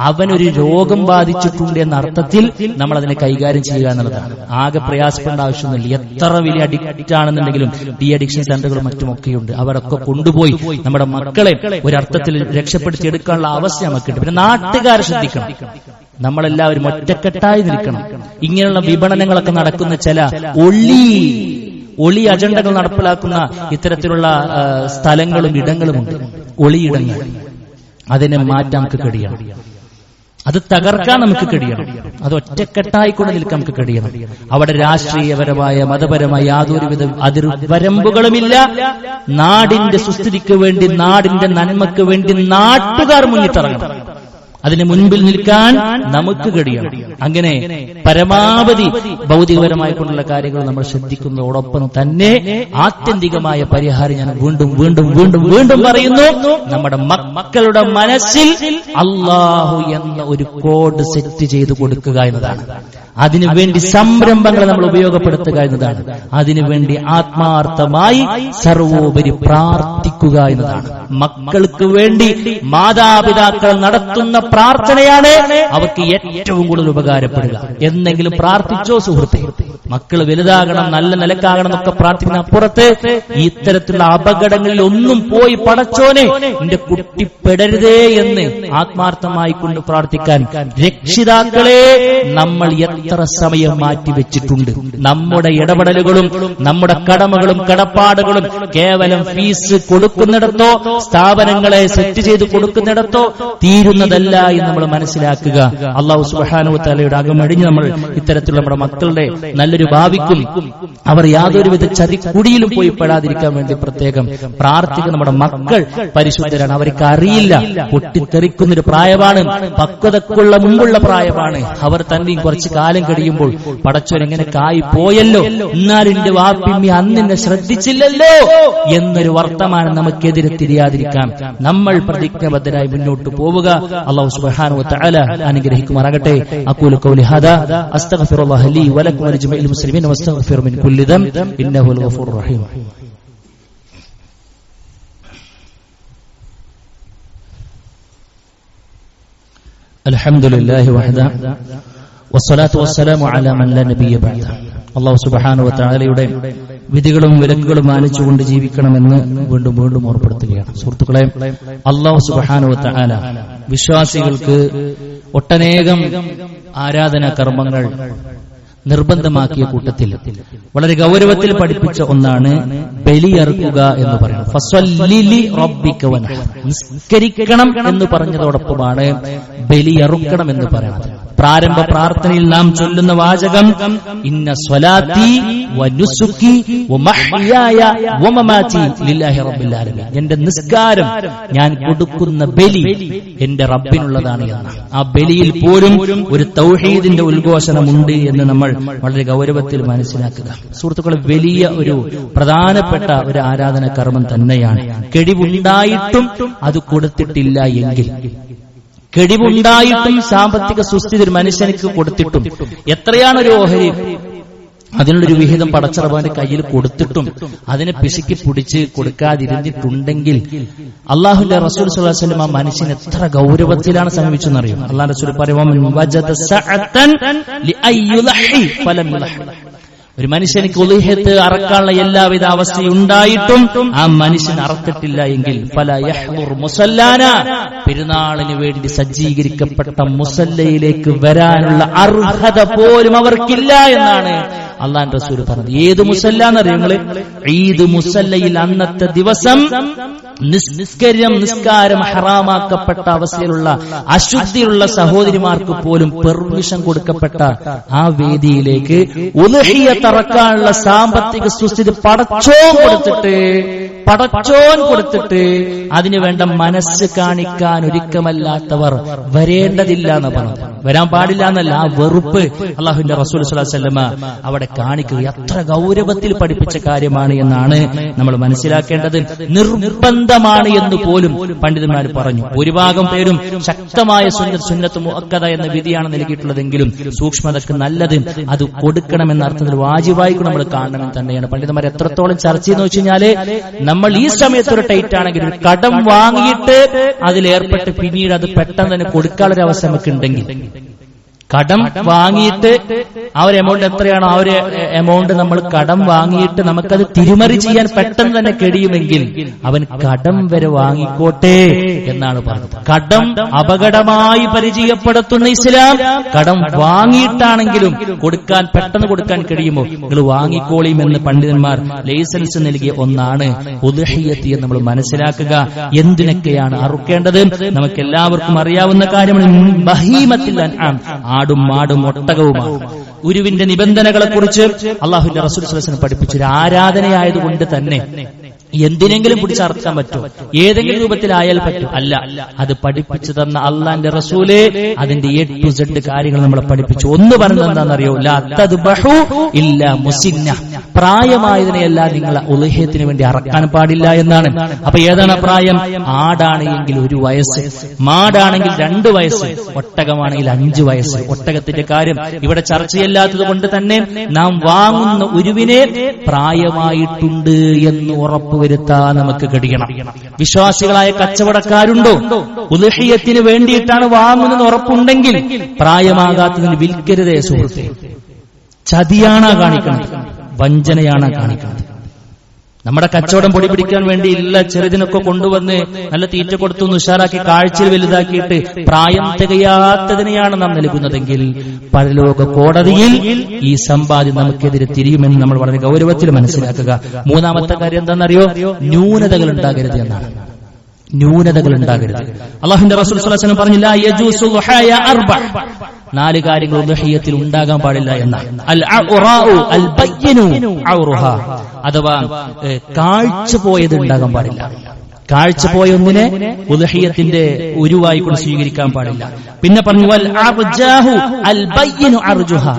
അവനൊരു രോഗം ബാധിച്ചിട്ടുണ്ട് എന്ന അർത്ഥത്തിൽ നമ്മൾ അതിനെ കൈകാര്യം ചെയ്യുക എന്നുള്ളതാണ്. ആകെ പ്രയാസപ്പെടേണ്ട ആവശ്യമൊന്നുമില്ല. എത്ര വലിയ അഡിക്റ്റ് ആണെന്നുണ്ടെങ്കിലും ഡി അഡിക്ഷൻ സെന്ററുകളും മറ്റുമൊക്കെയുണ്ട്. അവരൊക്കെ കൊണ്ടുപോയി നമ്മുടെ മക്കളെ ഒരർത്ഥത്തിൽ രക്ഷപ്പെടുത്തിയെടുക്കാനുള്ള അവസ്ഥ നമുക്കുണ്ട്. പിന്നെ നാട്ടുകാരെ ശ്രദ്ധിക്കണം. നമ്മളെല്ലാവരും ഒറ്റക്കെട്ടായി നിൽക്കണം. ഇങ്ങനെയുള്ള വിപണനങ്ങളൊക്കെ നടക്കുന്ന ചില ഒളി അജണ്ടകൾ നടപ്പിലാക്കുന്ന ഇത്തരത്തിലുള്ള സ്ഥലങ്ങളും ഇടങ്ങളുമുണ്ട്. ഒളിയിടങ്ങൾ. അതിനെ മാറ്റാൻ നമുക്ക് കഴിയണം. അത് തകർക്കാൻ നമുക്ക് കഴിയണം. അത് ഒറ്റക്കെട്ടായിക്കൊണ്ട് നിൽക്കാൻ നമുക്ക് കഴിയണം. അവിടെ രാഷ്ട്രീയപരമായ മതപരമായ യാതൊരുവിധ അതിർവരമ്പുകളുമില്ല. നാടിന്റെ സുസ്ഥിതിക്ക് വേണ്ടി, നാടിന്റെ നന്മയ്ക്ക് വേണ്ടി നാട്ടുകാർ മുന്നിട്ടിറങ്ങണം. അതിന് മുൻപിൽ നിൽക്കാൻ നമുക്ക് കഴിയണം. അങ്ങനെ പരമാവധി ഭൗതികപരമായിക്കൊണ്ടുള്ള കാര്യങ്ങൾ നമ്മൾ ശ്രദ്ധിക്കുന്നതോടൊപ്പം തന്നെ ആത്യന്തികമായ പരിഹാരം ഞാൻ വീണ്ടും വീണ്ടും വീണ്ടും വീണ്ടും പറയുന്നു, നമ്മുടെ മക്കളുടെ മനസ്സിൽ അല്ലാഹു എന്ന ഒരു കോഡ് സെറ്റ് ചെയ്തു കൊടുക്കുക എന്നതാണ്. അതിനുവേണ്ടി സംരംഭങ്ങളെ നമ്മൾ ഉപയോഗപ്പെടുത്തുക എന്നതാണ്. അതിനുവേണ്ടി ആത്മാർത്ഥമായി സർവോപരി പ്രാർത്ഥിക്കുക എന്നതാണ്. മക്കൾക്ക് വേണ്ടി മാതാപിതാക്കൾ നടത്തുന്ന പ്രാർത്ഥനയാണ് അവർക്ക് ഏറ്റവും കൂടുതൽ ഉപകാരപ്പെടുക. എന്തെങ്കിലും പ്രാർത്ഥിച്ചോ സുഹൃത്തെ? മക്കൾ വലുതാകണം, നല്ല നിലക്കാകണം എന്നൊക്കെ പ്രാർത്ഥിക്കുന്ന അപ്പുറത്ത് ഇത്തരത്തിലുള്ള അപകടങ്ങളിൽ ഒന്നും പോയി പടച്ചോനെ എന്റെ കുട്ടി പെടരുതേ എന്ന് ആത്മാർത്ഥമായി കൊണ്ട് പ്രാർത്ഥിക്കാൻ രക്ഷിതാക്കളെ നമ്മൾ എത്ര സമയം മാറ്റിവെച്ചിട്ടുണ്ട്. നമ്മുടെ ഇടപെടലുകളും നമ്മുടെ കടമകളും കടപ്പാടുകളും കേവലം ഫീസ് കൊടുക്കുന്നിടത്തോ സ്ഥാപനങ്ങളെ സെറ്റ് ചെയ്ത് കൊടുക്കുന്നിടത്തോ തീരുന്നതല്ല എന്ന് നമ്മൾ മനസ്സിലാക്കുക. അല്ലാഹു സുബ്ഹാനഹു വ തആലയുടെ അകമടിഞ്ഞ് നമ്മൾ ഇത്തരത്തിലുള്ള നമ്മുടെ മക്കളുടെ നല്ലൊരു ഭാവിക്കും അവർ യാതൊരുവിധ ചതിക്കുടിയിലും പോയി പെടാതിരിക്കാൻ വേണ്ടി പ്രത്യേകം പ്രാർത്ഥിക്കുന്ന നമ്മുടെ മക്കൾ പരിശുദ്ധരാണ്. അവർക്ക് അറിയില്ല, പൊട്ടിത്തെറിക്കുന്നൊരു പ്രായമാണ്, പക്വതക്കുള്ള മുമ്പുള്ള പ്രായമാണ്. അവർ തന്നെയും കുറച്ച് കാലം കഴിയുമ്പോൾ പടച്ചോൻ എങ്ങനെ കായി പോയല്ലോ, എന്നാലും എന്റെ വാപ്പിമ്മി അന്നെന്നെ ശ്രദ്ധിച്ചില്ലല്ലോ എന്നൊരു വർത്തമാനം നമുക്കെതിരെ തിരിയാതിരിക്കാം. നമ്മൾ പ്രതിജ്ഞബദ്ധരായി മുന്നോട്ട് പോവുക. അല്ലാഹു സുബ്ഹാനഹു വ തആല അനുഗ്രഹിക്കുമാറാകട്ടെ. അഖൂലു ഖൗലി ഹാദാ അസ്തഗ്ഫിറുല്ലാഹ ലീ വലക്കും വലിജമീഇൽ മുസ്ലിമീന വസ്തഗ്ഫിറു മിൻ കുല്ലി ദംബ് ഇന്നഹു അൽ ഗഫൂറുർ റഹീം. അൽഹംദുലില്ലാഹി വഹദ വസ്സലാത്തു വസ്സലാമു അലാ മൻ ലാ നബിയ്യ ബഅദ. അല്ലാഹു സുബ്ഹാനഹു വ തആലയുടെ വിധികളും വിലക്കുകളും മാനിച്ചുകൊണ്ട് ജീവിക്കണമെന്ന് വീണ്ടും വീണ്ടും ഓർമ്മപ്പെടുത്തുകയാണ്. സുഹൃത്തുക്കളെ, അല്ലാഹു സുബ്ഹാനഹു വ തആല വിശ്വാസികൾക്ക് ഒട്ടനേകം ആരാധനാ കർമ്മങ്ങൾ നിർബന്ധമാക്കിയ കൂട്ടത്തിൽ വളരെ ഗൗരവത്തിൽ പഠിപ്പിച്ച ഒന്നാണ് ബലിയറുക്കുക എന്ന് പറയുന്നത്. ഫസ്വല്ലി ലിറബ്ബിക വൻഹർ, നിസ്കരിക്കണം എന്ന് പറഞ്ഞതോടൊപ്പമാണ് ബലിയറുക്കണം എന്ന് പറയുന്നത്. പ്രാരംഭ പ്രാർത്ഥനയിൽ നാം ചൊല്ലുന്ന വാചകം ഇന്ന സ്വലാത്തി വനുസുക്കി വമഹ്യായ വമമാതി ലില്ലാഹി റബ്ബിൽ ആലമീൻ. എന്റെ നിസ്കാരം, ഞാൻ കൊടുക്കുന്ന ബലി എന്റെ റബ്ബിനുള്ളതാണ് എന്ന്. ആ ബലിയിൽ പോലും ഒരു തൗഹീദിന്റെ ഉദ്ഘോഷണമുണ്ട് എന്ന് നമ്മൾ വളരെ ഗൗരവത്തിൽ മനസ്സിലാക്കുക. സുഹൃത്തുക്കളെ, വലിയ ഒരു പ്രധാനപ്പെട്ട ഒരു ആരാധന കർമ്മം തന്നെയാണ്. കഴിവുണ്ടായിട്ടും അത് കൊടുത്തിട്ടില്ല എങ്കിൽ, കഴിവുണ്ടായിട്ടും സാമ്പത്തിക സുസ്ഥിതി ഒരു മനുഷ്യനിക്ക് കൊടുത്തിട്ടും, എത്രയാണ് ഒരു ഓഹരി, അതിനുള്ളൊരു വിഹിതം പടച്ചറബാന്റെ കയ്യിൽ കൊടുത്തിട്ടും അതിനെ പിശുക്കി പിടിച്ച് കൊടുക്കാതിരുന്നിട്ടുണ്ടെങ്കിൽ അള്ളാഹുവിന്റെ റസൂൽ സ്വല്ലല്ലാഹു അലൈഹി വസല്ലം ആ മനുഷ്യൻ എത്ര ഗൗരവത്തിലാണ് സമീപിച്ചെന്നറിയും. അള്ളാഹുവിന്റെ റസൂൽ പറയുമ്പോൾ ഒരു മനുഷ്യനിക്ക് ഉളിഹത്ത് അറക്കാനുള്ള എല്ലാവിധ അവസ്ഥയുണ്ടായിട്ടും ആ മനുഷ്യൻ അറത്തിട്ടില്ല എങ്കിൽ ഫല യഹ്ദുർ മുസല്ലാന, പെരുന്നാളിന് വേണ്ടി സജ്ജീകരിക്കപ്പെട്ട മുസല്ലയിലേക്ക് വരാനുള്ള അർഹത പോലും അവർക്കില്ല എന്നാണ് അള്ളാഹുവിന്റെ റസൂൽ പറഞ്ഞത്. ഏത് മുസല്ല എന്നറിയുങ്ങള്? ഈദ് മുസല്ലയിൽ അന്നത്തെ ദിവസം നിസ്കാരം ഹറാമാക്കപ്പെട്ട അവസ്ഥയിലുള്ള അശുദ്ധിയുള്ള സഹോദരിമാർക്ക് പോലും പെർമിഷൻ കൊടുക്കപ്പെട്ട ആ വേദിയിലേക്ക് ഉദ്ഹിയ്യത്ത് അറക്കാനുള്ള സാമ്പത്തിക സുസ്ഥിതി പടച്ചോൻ കൊടുത്തിട്ട് അതിനു വേണ്ട മനസ്സ് കാണിക്കാൻ ഒരുക്കമല്ലാത്തവർ വരേണ്ടതില്ല എന്ന് പറഞ്ഞു. വരാൻ പാടില്ല എന്നല്ല, ആ വെറുപ്പ് അള്ളാഹുവിന്റെ റസൂൽ സ്വല്ലല്ലാഹു അലൈഹി വസല്ലം അവിടെ കാണിക്കുക എത്ര ഗൗരവത്തിൽ പഠിപ്പിച്ച കാര്യമാണ് എന്നാണ് നമ്മൾ മനസ്സിലാക്കേണ്ടത്. നിർബന്ധമാണ് എന്ന് പോലും പണ്ഡിതന്മാർ പറഞ്ഞു. ഭൂരിഭാഗം പേരും ശക്തമായ സുന്നത്ത് മുഅക്കദ എന്ന വിധിയാണ് നൽകിയിട്ടുള്ളതെങ്കിലും സൂക്ഷ്മതക്ക് നല്ലത് അത് കൊടുക്കണമെന്ന അർത്ഥത്തിൽ വാജിബായിക്കും നമ്മൾ കാണണമെന്ന് തന്നെയാണ് പണ്ഡിതന്മാർ എത്രത്തോളം ചർച്ച ചെയ്യുന്ന വെച്ച് കഴിഞ്ഞാല്, നമ്മൾ ഈ സമയത്ത് ഒരു ടൈറ്റ് ആണെങ്കിൽ ഒരു കടം വാങ്ങിയിട്ട് അതിലേർപ്പെട്ട് പിന്നീട് അത് പെട്ടെന്ന് തന്നെ കൊടുക്കാനുള്ള അവസ്ഥ നമുക്ക് ഉണ്ടെങ്കിൽ, കടം വാങ്ങിയിട്ട് ആ ഒരു എമൗണ്ട് എത്രയാണോ ആ ഒരു എമൗണ്ട് നമ്മൾ കടം വാങ്ങിയിട്ട് നമുക്കത് തിരിമറി ചെയ്യാൻ പെട്ടെന്ന് തന്നെ കഴിയുമെങ്കിൽ അവൻ കടം വരെ വാങ്ങിക്കോട്ടെ എന്നാണ് പറഞ്ഞത്. കടം അപകടമായി പരിചയപ്പെടുത്തുന്ന ഇസ്ലാം കടം വാങ്ങിയിട്ടാണെങ്കിലും പെട്ടെന്ന് കൊടുക്കാൻ കഴിയുമോ നിങ്ങൾ വാങ്ങിക്കോളിയും എന്ന് പണ്ഡിതന്മാർ ലൈസൻസ് നൽകിയ ഒന്നാണ് ഉദ്ഹിയ്യത്ത് എന്ന് നമ്മൾ മനസ്സിലാക്കുക. എന്തിനൊക്കെയാണ് അറുക്കേണ്ടത് നമുക്ക് എല്ലാവർക്കും അറിയാവുന്ന കാര്യമാണ്. ബഹീമത്തിൽ അൻആം, ആടും മാടും ഒട്ടകവുമാണ്. ഗുരുവിന്റെ നിബന്ധനകളെ കുറിച്ച് അള്ളാഹുവിന്റെ റസൂൽ സ്വല്ലല്ലാഹു അലൈഹി വസല്ലം പഠിപ്പിച്ചൊരു ആരാധനയായതുകൊണ്ട് തന്നെ എന്തിനെങ്കിലും പിടിച്ചർക്കാൻ പറ്റും, ഏതെങ്കിലും രൂപത്തിലായാൽ പറ്റും? അല്ല, അത് പഠിപ്പിച്ചു തന്ന അള്ളാന്റെ റസൂല് അതിന്റെ A to Z കാര്യങ്ങൾ നമ്മളെ പഠിപ്പിച്ചു. ഒന്ന് പറഞ്ഞത് എന്താണെന്നറിയോ? ലാ തദ്ബഹു ഇല്ലാ മുസിന്ന, പ്രായമായതിനെയല്ല നിങ്ങൾ ഉളിഹ്യത്തിന് വേണ്ടി അറക്കാൻ പാടില്ല എന്നാണ്. അപ്പൊ ഏതാണ് പ്രായം? ആടാണ് എങ്കിൽ 1 വയസ്സ്, മാടാണെങ്കിൽ 2 വയസ്സ്, ഒട്ടകമാണെങ്കിൽ 5 വയസ്സ്. ഒട്ടകത്തിന്റെ കാര്യം ഇവിടെ ചർച്ചയില്ലാത്തത് കൊണ്ട് തന്നെ നാം വാങ്ങുന്ന ഉരുവിനെ പ്രായമായിട്ടുണ്ട് എന്ന് ഉറപ്പ് വരുത്താൻ നമുക്ക് കഴിയണം. വിശ്വാസികളായ കച്ചവടക്കാരുണ്ടോ ഉദ്ഹിയ്യത്തിന് വേണ്ടിയിട്ടാണ് വാങ്ങുന്നത് ഉറപ്പുണ്ടെങ്കിൽ പ്രായമാകാത്തതിന് വിൽക്കരുതേ സുഹൃത്തെ. ചതിയാണ് കാണിക്കുന്നത്, വഞ്ചനയാണ് കാണിക്കുന്നത്. നമ്മുടെ കച്ചവടം പൊടി പിടിക്കാൻ വേണ്ടി ഇല്ല ചെറുതിനൊക്കെ കൊണ്ടുവന്ന് നല്ല തീറ്റ കൊടുത്തു ഉഷാറാക്കി കാഴ്ചയിൽ വലുതാക്കിയിട്ട് പ്രായം തികയാത്തതിനെയാണ് നാം നൽകുന്നതെങ്കിൽ പരലോക കോടതിയിൽ ഈ സമ്പാദ്യം നമുക്കെതിരെ തിരിയുമെന്ന് നമ്മൾ വളരെ ഗൗരവത്തിൽ മനസ്സിലാക്കുക. മൂന്നാമത്തെ കാര്യം എന്താണെന്നറിയോ? ന്യൂനതകൾ ഉണ്ടാകരുത് എന്നാണ്. ന്യൂനതകൾ ഉണ്ടാകരുത്. അല്ലാഹുവിന്റെ റസൂൽ സ്വല്ലല്ലാഹു അലൈഹി വസല്ലം പറഞ്ഞില്ല യജൂസു ളുഹായ അർബ, 4 കാര്യങ്ങൾ ഉദ്ഹിയ്യത്തിൽ ഉണ്ടാകാൻ പാടില്ല എന്നാണ്. അൽ അഉറാഉ അൽ ബയ്യിനു ഔറുഹാ, അഥവാ കാഴ്ച പോയത് ഉണ്ടാകാൻ പാടില്ല. കാഴ്ച പോയ ഒന്നിനെ ഉദ്ഹിയ്യത്തിന്റെ ഉരുവായി കൊണ്ട് സ്വീകരിക്കാൻ പാടില്ല. പിന്നെ പറഞ്ഞു വൽ അർജാഹു അൽ ബയ്യിനു അർജുഹാ,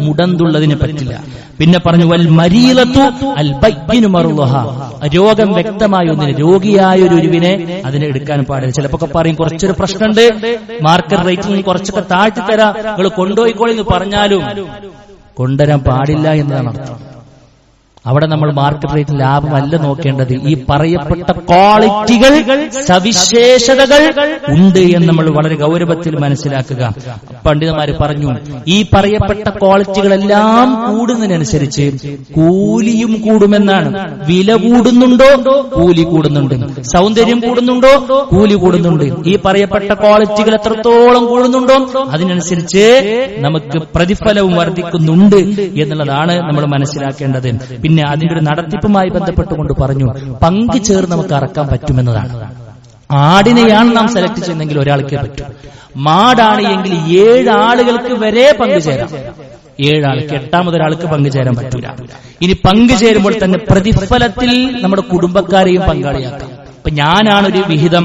മുടന്തുള്ളതിനെ പറ്റില്ല. പിന്നെ പറഞ്ഞു വൽ മരീലത്തു അൽ ബയ്യിനു മർളുഹാ, രോഗം വ്യക്തമായ ഒന്നിന്, രോഗിയായ ഒരു ഉരുവിനെ അതിനെ എടുക്കാൻ പാടില്ല. ചിലപ്പോ പറയും കുറച്ചൊരു പ്രശ്നമുണ്ട്, മാർക്കറ്റ് റേറ്റിൽ നിന്ന് കുറച്ചൊക്കെ താഴ്ത്തി തരാം, നിങ്ങൾ കൊണ്ടുപോയിക്കോളി എന്ന് പറഞ്ഞാലും കൊണ്ടുവരാൻ പാടില്ല എന്നതാണ് അർത്ഥം. അവിടെ നമ്മൾ മാർക്കറ്റ് റേറ്റ് ലാഭമല്ല നോക്കേണ്ടത്, ഈ പറയപ്പെട്ട ക്വാളിറ്റികൾ, സവിശേഷതകൾ ഉണ്ട് എന്ന് നമ്മൾ വളരെ ഗൗരവത്തിൽ മനസ്സിലാക്കുക. പണ്ഡിതന്മാര് പറഞ്ഞു, ഈ പറയപ്പെട്ട ക്വാളിറ്റികളെല്ലാം കൂടുന്നതിനനുസരിച്ച് കൂലിയും കൂടുമെന്നാണ്. വില കൂടുന്നുണ്ടോ, കൂലി കൂടുന്നുണ്ട്. സൗന്ദര്യം കൂടുന്നുണ്ടോ, കൂലി കൂടുന്നുണ്ട്. ഈ പറയപ്പെട്ട ക്വാളിറ്റികൾ എത്രത്തോളം കൂടുന്നുണ്ടോ അതിനനുസരിച്ച് നമുക്ക് പ്രതിഫലവും വർദ്ധിക്കുന്നുണ്ട് എന്നുള്ളതാണ് നമ്മൾ മനസ്സിലാക്കേണ്ടത്. പിന്നെ അതിന്റെ ഒരു നടത്തിപ്പുമായി ബന്ധപ്പെട്ടുകൊണ്ട് പറഞ്ഞു, പങ്കു ചേർന്ന് നമുക്ക് അറക്കാൻ പറ്റുമെന്നതാണ്. ആടിനെയാണ് നാം സെലക്ട് ചെയ്യുന്നതെങ്കിൽ ഒരാൾക്കേ പറ്റൂ. മാടാണ് എങ്കിൽ 7 ആളുകൾക്ക് വരെ പങ്കുചേരാം. 7 ആൾക്ക്, 8ാമതൊരാൾക്ക് പങ്കുചേരാൻ പറ്റൂല. ഇനി പങ്കുചേരുമ്പോൾ തന്നെ പ്രതിഫലത്തിൽ നമ്മുടെ കുടുംബക്കാരെയും പങ്കാളിയാക്കാം. അപ്പൊ ഞാനാണൊരു വിഹിതം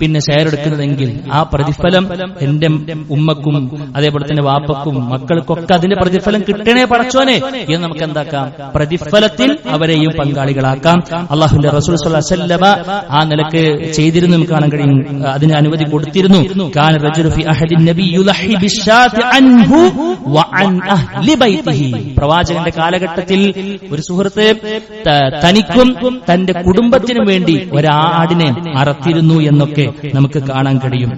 പിന്നെ ഷെയർ എടുക്കുന്നതെങ്കിൽ ആ പ്രതിഫലം എന്റെ ഉമ്മക്കും അതേപോലെ തന്നെ വാപ്പക്കും മക്കൾക്കൊക്കെ അതിന്റെ പ്രതിഫലം കിട്ടണേ പടച്ചോനെ എന്ന് നമുക്ക് എന്താക്കാം, പ്രതിഫലത്തിൽ അവരെയും പങ്കാളികളാക്കാം. അള്ളാഹുവിന്റെ റസൂൽ സ്വല്ലല്ലാഹു അലൈഹി വസല്ലമ ആ നിലക്ക് ചെയ്തിരുന്നു, നമുക്ക് കാണാൻ കഴിയും. അതിന് അനുമതി കൊടുത്തിരുന്നു. കാന റജുലു ഫി അഹദിൻ നബി യുലഹി ബിശ്ശാത്തി അൻഹു വഅൻ അഹ്ലി ബൈതിഹി. പ്രവാചകന്റെ കാലഘട്ടത്തിൽ ഒരു സുഹൃത്ത് തനിക്കും തന്റെ കുടുംബത്തിനും വേണ്ടി ആടിനെ അറത്തിരുന്നു എന്നൊക്കെ നമുക്ക് കാണാൻ കഴിയും.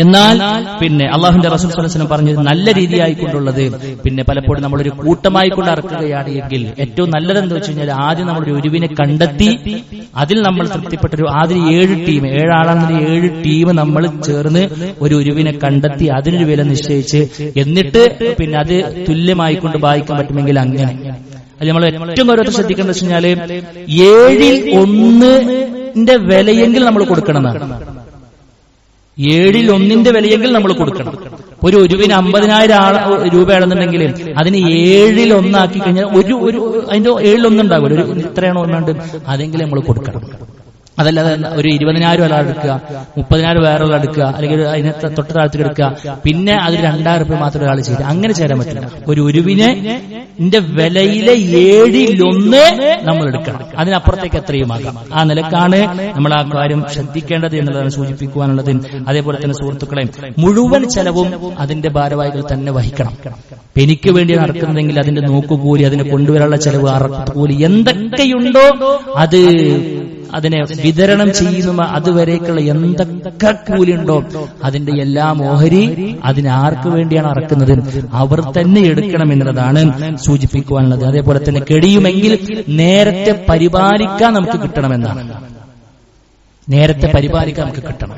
എന്നാൽ പിന്നെ അള്ളാഹുവിന്റെ റസൂൽ സ്വല്ലല്ലാഹു അലൈഹി വസല്ലം പറഞ്ഞത് നല്ല രീതിയായിക്കൊണ്ടുള്ളത്. പിന്നെ പലപ്പോഴും നമ്മളൊരു കൂട്ടമായി കൊണ്ട് അറക്കുകയാണ് എങ്കിൽ ഏറ്റവും നല്ലതെന്ന് വെച്ച് കഴിഞ്ഞാൽ ആദ്യം നമ്മളൊരു ഒരുവിനെ കണ്ടെത്തി അതിൽ നമ്മൾ തൃപ്തിപ്പെട്ടൊരു ആദ്യം 7 ടീം, 7 ആളാണെന്ന് 7 ടീം നമ്മൾ ചേർന്ന് ഒരു ഒരുവിനെ കണ്ടെത്തി അതിനൊരു വില നിശ്ചയിച്ച് എന്നിട്ട് പിന്നെ അത് തുല്യമായിക്കൊണ്ട് ഭാഗിക്കാൻ പറ്റുമെങ്കിൽ അങ്ങനെ. അത് നമ്മൾ ഏറ്റവും ഗൗരവത്തിൽ ശ്രദ്ധിക്കേണ്ടത് വെച്ച് കഴിഞ്ഞാല് 7ൽ 1 വിലയെങ്കിൽ നമ്മൾ കൊടുക്കണം എന്നാണ്. 7ൽ 1 വിലയെങ്കിൽ നമ്മൾ കൊടുക്കണം. ഒരു ഒരുവിന് 50,000 രൂപയാണെന്നുണ്ടെങ്കിൽ അതിന് 7ൽ 1 ആക്കി കഴിഞ്ഞാൽ അതിന്റെ 7ൽ 1 ഉണ്ടാവില്ല, ഒരു ഇത്രയാണോ ഒന്നുണ്ട് അതെങ്കിലും നമ്മൾ കൊടുക്കണം. അതല്ലാതെ ഒരു 20,000 ഒരാൾ എടുക്കുക, 30,000 വേറെ ഒരാൾ എടുക്കുക, അല്ലെങ്കിൽ അതിനെ തൊട്ട് താഴ്ത്തി എടുക്കുക, പിന്നെ അത് 2,000 രൂപ മാത്രം ഒരാൾ ചെയ്ത് അങ്ങനെ ചേരാൻ പറ്റില്ല. ഒരു ഒരുവിനെ വിലയിലെ 7ൽ 1 നമ്മൾ എടുക്കണം. അതിനപ്പുറത്തേക്ക് എത്രയുമാകാം. ആ നിലക്കാണ് നമ്മൾ ആ കാര്യം ശ്രദ്ധിക്കേണ്ടത് എന്നുള്ളതാണ് സൂചിപ്പിക്കുവാനുള്ളത്. അതേപോലെ തന്നെ സുഹൃത്തുക്കളെ, മുഴുവൻ ചെലവും അതിന്റെ ഭാരവാഹികൾ തന്നെ വഹിക്കണം. എനിക്ക് വേണ്ടി നടക്കുന്നതെങ്കിൽ അതിന്റെ നോക്കുകൂലി, അതിനെ കൊണ്ടുവരാനുള്ള ചെലവ്, അറക്കൂലി എന്തൊക്കെയുണ്ടോ അത് അതിനെ വിതരണം ചെയ്യുന്ന അതുവരേക്കുള്ള എന്തൊക്കെ കൂലിയുണ്ടോ അതിന്റെ എല്ലാം ഓഹരി അതിനാർക്ക് വേണ്ടിയാണ് അറക്കുന്നത് അവർ തന്നെ എടുക്കണം എന്നുള്ളതാണ് സൂചിപ്പിക്കുവാനുള്ളത്. അതേപോലെ തന്നെ കഴിയുമെങ്കിൽ നേരത്തെ പരിപാലിക്കാൻ നമുക്ക് കിട്ടണമെന്നാണ്. നേരത്തെ പരിപാലിക്കാൻ നമുക്ക് കിട്ടണം.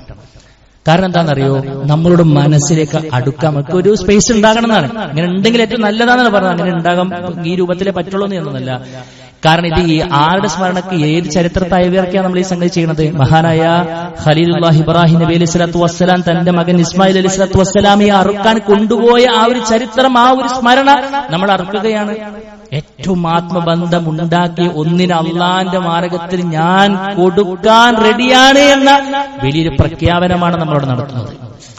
കാരണം എന്താണെന്നറിയോ, നമ്മളോട് മനസ്സിലേക്ക് അടുക്കാൻ നമുക്ക് ഒരു സ്പേസ് ഉണ്ടാകണം എന്നാണ്. അങ്ങനെ ഉണ്ടെങ്കിൽ ഏറ്റവും നല്ലതാണെന്ന് പറഞ്ഞത്. അങ്ങനെ ഉണ്ടാകാൻ ഈ രൂപത്തിലേ പറ്റുള്ളൂ എന്നൊന്നുമല്ല. കാരണം ഇത് ഈ ആരുടെ സ്മരണക്ക് ഏത് ചരിത്രത്തായവർക്കാണ് നമ്മൾ ഈ സംഗതി ചെയ്യുന്നത്. മഹാനായ ഖലീലുല്ലാഹി ഇബ്രാഹിം നബി അലൈഹി സ്വലാത്തു വസ്സലാം തന്റെ മകൻ ഇസ്മായിൽ അലൈഹി സ്വലാത്തു വസ്സലാമിയെ അറുക്കാൻ കൊണ്ടുപോയ ആ ഒരു ചരിത്രം, ആ ഒരു സ്മരണ നമ്മൾ അറുക്കുകയാണ്. ഏറ്റവും ആത്മബന്ധം ഉണ്ടാക്കി ഒന്നിന് അള്ളാന്റെ മാർഗത്തിൽ ഞാൻ കൊടുക്കാൻ റെഡിയാണ് എന്ന വലിയൊരു പ്രഖ്യാപനമാണ് നമ്മളോട് നടത്തുന്നത്.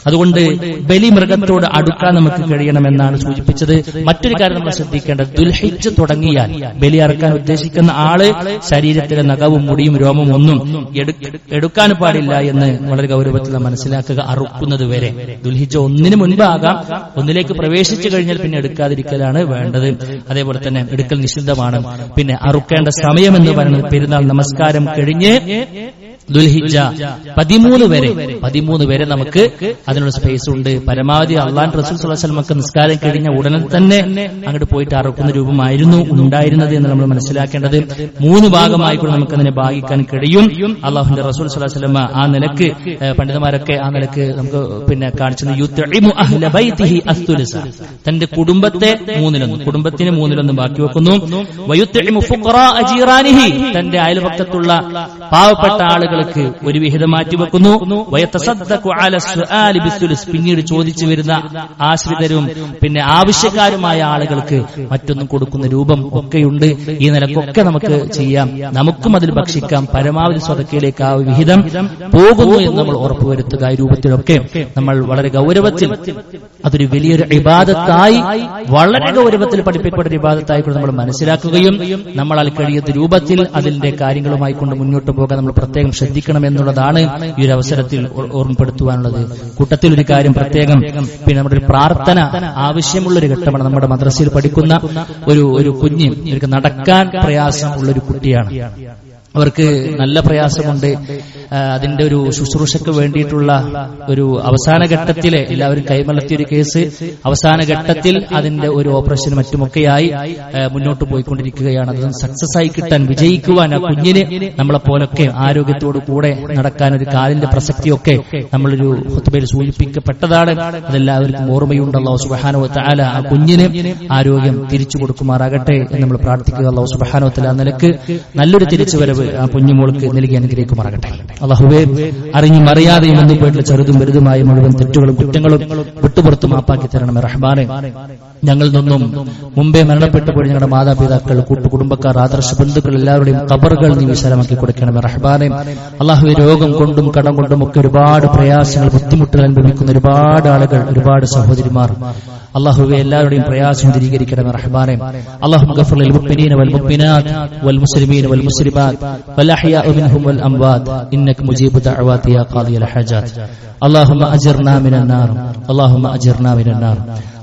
അതുകൊണ്ട് ബലിമൃഗത്തോട് അടുക്കാൻ നമുക്ക് കഴിയണമെന്നാണ് സൂചിപ്പിച്ചത്. മറ്റൊരു കാര്യം നമ്മൾ ശ്രദ്ധിക്കേണ്ടത്, ദുൽഹിജ്ജ് തുടങ്ങിയാൽ ബലി അറക്കാൻ ഉദ്ദേശിക്കുന്ന ആള് ശരീരത്തിലെ നഖവും മുടിയും രോമവും ഒന്നും എടുക്കാൻ പാടില്ല എന്ന് വളരെ ഗൗരവത്തിൽ മനസ്സിലാക്കുക. അറുക്കുന്നത് വരെ ദുൽഹിജ്ജ് 1 മുൻപാകാം. 1ലേക്ക് പ്രവേശിച്ചു കഴിഞ്ഞാൽ പിന്നെ എടുക്കാതിരിക്കലാണ് വേണ്ടത്. അതേപോലെ തന്നെ എടുക്കൽ നിഷിദ്ധമാണ്. പിന്നെ അറുക്കേണ്ട സമയം എന്ന് പറയുന്നത് പെരുന്നാൾ നമസ്കാരം കഴിഞ്ഞ് ദുൽഹിജ്ജ 13 വരെ നമുക്ക് അതിനുള്ള സ്പേസ് ഉണ്ട്. പരമാവധി അള്ളാഹുവിന്റെ റസൂൽ സ്വല്ലല്ലാഹു അലൈഹി വസല്ലം നിസ്കാരം കഴിഞ്ഞ ഉടനെ തന്നെ അങ്ങോട്ട് പോയിട്ട് അറുക്കുന്ന രൂപമായിരുന്നു ഉണ്ടായിരുന്നത് എന്ന് നമ്മൾ മനസ്സിലാക്കേണ്ടത്. 3 ഭാഗമായി കൂടെ നമുക്ക് അതിനെ ഭാഗിക്കാൻ കഴിയും. അള്ളാഹുവിന്റെ റസൂൽ സ്വല്ലല്ലാഹു അലൈഹി വസല്ലം ആ നിലക്ക്, പണ്ഡിതന്മാരൊക്കെ ആ നിലക്ക് നമുക്ക് പിന്നെ കാണിച്ചത് യുത്ഇമു അഹ്ല ബൈതിഹി അസ്തുലസ, തന്റെ കുടുംബത്തെ 3/1, കുടുംബത്തിന് 3/1 ബാക്കി വെക്കുന്നു. വയുത്ഇമു ഫുഖറാ ജീറാനിഹി, തന്റെ അയൽപക്കത്തുള്ള പാവപ്പെട്ട ആളുകൾ ഒരു വിഹിതം മാറ്റിവെക്കുന്നു. പിന്നീട് ചോദിച്ചു വരുന്ന ആശ്രിതരും പിന്നെ ആവശ്യക്കാരുമായ ആളുകൾക്ക് മറ്റൊന്നും കൊടുക്കുന്ന രൂപം ഒക്കെയുണ്ട്. ഈ നിലക്കൊക്കെ നമുക്ക് ചെയ്യാം. നമുക്കും അതിൽ ഭക്ഷിക്കാം. പരമാവധി സ്വതക്കയിലേക്ക് ആ വിഹിതം പോകുന്നു എന്ന് നമ്മൾ ഉറപ്പുവരുത്തുക. ഈ രൂപത്തിലൊക്കെ നമ്മൾ വളരെ ഗൗരവത്തിൽ അതൊരു വലിയൊരു ഇബാദത്തായി, വളരെ ഗൗരവത്തിൽ പഠിപ്പിക്കപ്പെട്ട ഒരു ഇബാദത്തായി കൊണ്ട് നമ്മൾ മനസ്സിലാക്കുകയും നമ്മളാൽ കഴിയുന്ന രൂപത്തിൽ അതിന്റെ കാര്യങ്ങളുമായി കൊണ്ട് മുന്നോട്ട് പോകാൻ നമ്മൾ പ്രത്യേകം ശ്രദ്ധിക്കണം എന്നുള്ളതാണ് ഈ ഒരു അവസരത്തിൽ ഓർമ്മപ്പെടുത്തുവാനുള്ളത്. കൂട്ടത്തിൽ ഒരു കാര്യം പ്രത്യേകം, പിന്നെ നമ്മുടെ ഒരു പ്രാർത്ഥന ആവശ്യമുള്ളൊരു ഘട്ടമാണ്. നമ്മുടെ മദ്രസയിൽ പഠിക്കുന്ന ഒരു കുഞ്ഞ്, ഇവർക്ക് നടക്കാൻ പ്രയാസമുള്ളൊരു കുട്ടിയാണ്. അവർക്ക് നല്ല പ്രയാസമുണ്ട്. അതിന്റെ ഒരു ശുശ്രൂഷയ്ക്ക് വേണ്ടിയിട്ടുള്ള ഒരു അവസാന ഘട്ടത്തിലെ എല്ലാവരും കൈമലർത്തിയ ഒരു കേസ് അവസാന ഘട്ടത്തിൽ അതിന്റെ ഒരു ഓപ്പറേഷനും മറ്റുമൊക്കെയായി മുന്നോട്ട് പോയിക്കൊണ്ടിരിക്കുകയാണ്. അത് സക്സസ് ആയി കിട്ടാൻ, വിജയിക്കുവാൻ ആ കുഞ്ഞിന് നമ്മളെപ്പോലൊക്കെ ആരോഗ്യത്തോടു കൂടെ നടക്കാൻ ഒരു കാലിന്റെ പ്രസക്തിയൊക്കെ നമ്മളൊരു ഖുത്ബയിൽ സൂചിപ്പിക്കപ്പെട്ടതാണ്. അതെല്ലാവർക്കും ഓർമ്മയുണ്ട്. അല്ലാഹു സുബ്ഹാനഹു വ തആല ആ കുഞ്ഞിന് ആരോഗ്യം തിരിച്ചു കൊടുക്കുമാറാകട്ടെ എന്ന് നമ്മൾ പ്രാർത്ഥിക്കുക. അല്ലാഹു സുബ്ഹാനഹു വ തആല നിലക്ക് നല്ലൊരു തിരിച്ചുവരവ് ആ കുഞ്ഞുമോൾക്ക് നൽകി അനുഗ്രഹിക്കുമാറാകട്ടെ. അല്ലാഹുവേ, അറിഞ്ഞും അറിയാതെയും ബന്ധപ്പെട്ടുള്ള ചെറുതും വലുതുമായ മുഴുവൻ തെറ്റുകളും കുറ്റങ്ങളും വിട്ടുപുറത്ത് മാപ്പാക്കി തരണമേ റഹ്മാനെ. ഞങ്ങളിൽ നിന്നും മുമ്പേ മരണപ്പെട്ടുപോയി ഞങ്ങളുടെ മാതാപിതാക്കൾ, കൂട്ടുകുടുംബക്കാർ, ആദർശ ബന്ധുക്കൾ എല്ലാവരുടെയും ഖബറുകൾ നീ വിശാലമാക്കി കൊടുക്കണമേ റഹ്മാനെ. അല്ലാഹുവേ, രോഗം കൊണ്ടും കടം കൊണ്ടും ഒക്കെ ഒരുപാട് പ്രയാസങ്ങൾ, ബുദ്ധിമുട്ടുകൾ അനുഭവിക്കുന്ന ഒരുപാട് ആളുകൾ, ഒരുപാട് സഹോദരിമാർ, അല്ലാഹുവേ, എല്ലാവരുടെയും പ്രയാസം ദൂരീകരിക്കണമേ റഹ്മാനെ. അല്ലാഹുമ്മ ഗഫിർ ലിൽ മുഅ്മിനീന വൽ മുഅ്മിനാത്ത് വൽ മുസ്ലിമീന വൽ മുസ്ലിമാത്ത് വൽ അഹ്യാഇ മിൻഹും വൽ അംവാത്ത് ഇന്നക മുജീബു ദഅവാതി യാ ഖാദിയൽ ഹജാത്ത്. اللهم أجرنا من النار، اللهم أجرنا من النار،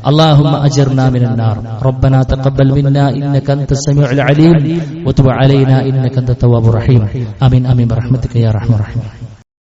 اللهم أجرنا من النار. ربنا تقبل منا إنك أنت السميع العليم وتب علينا إنك أنت التواب الرحيم. آمين آمين برحمتك يا أرحم الراحمين.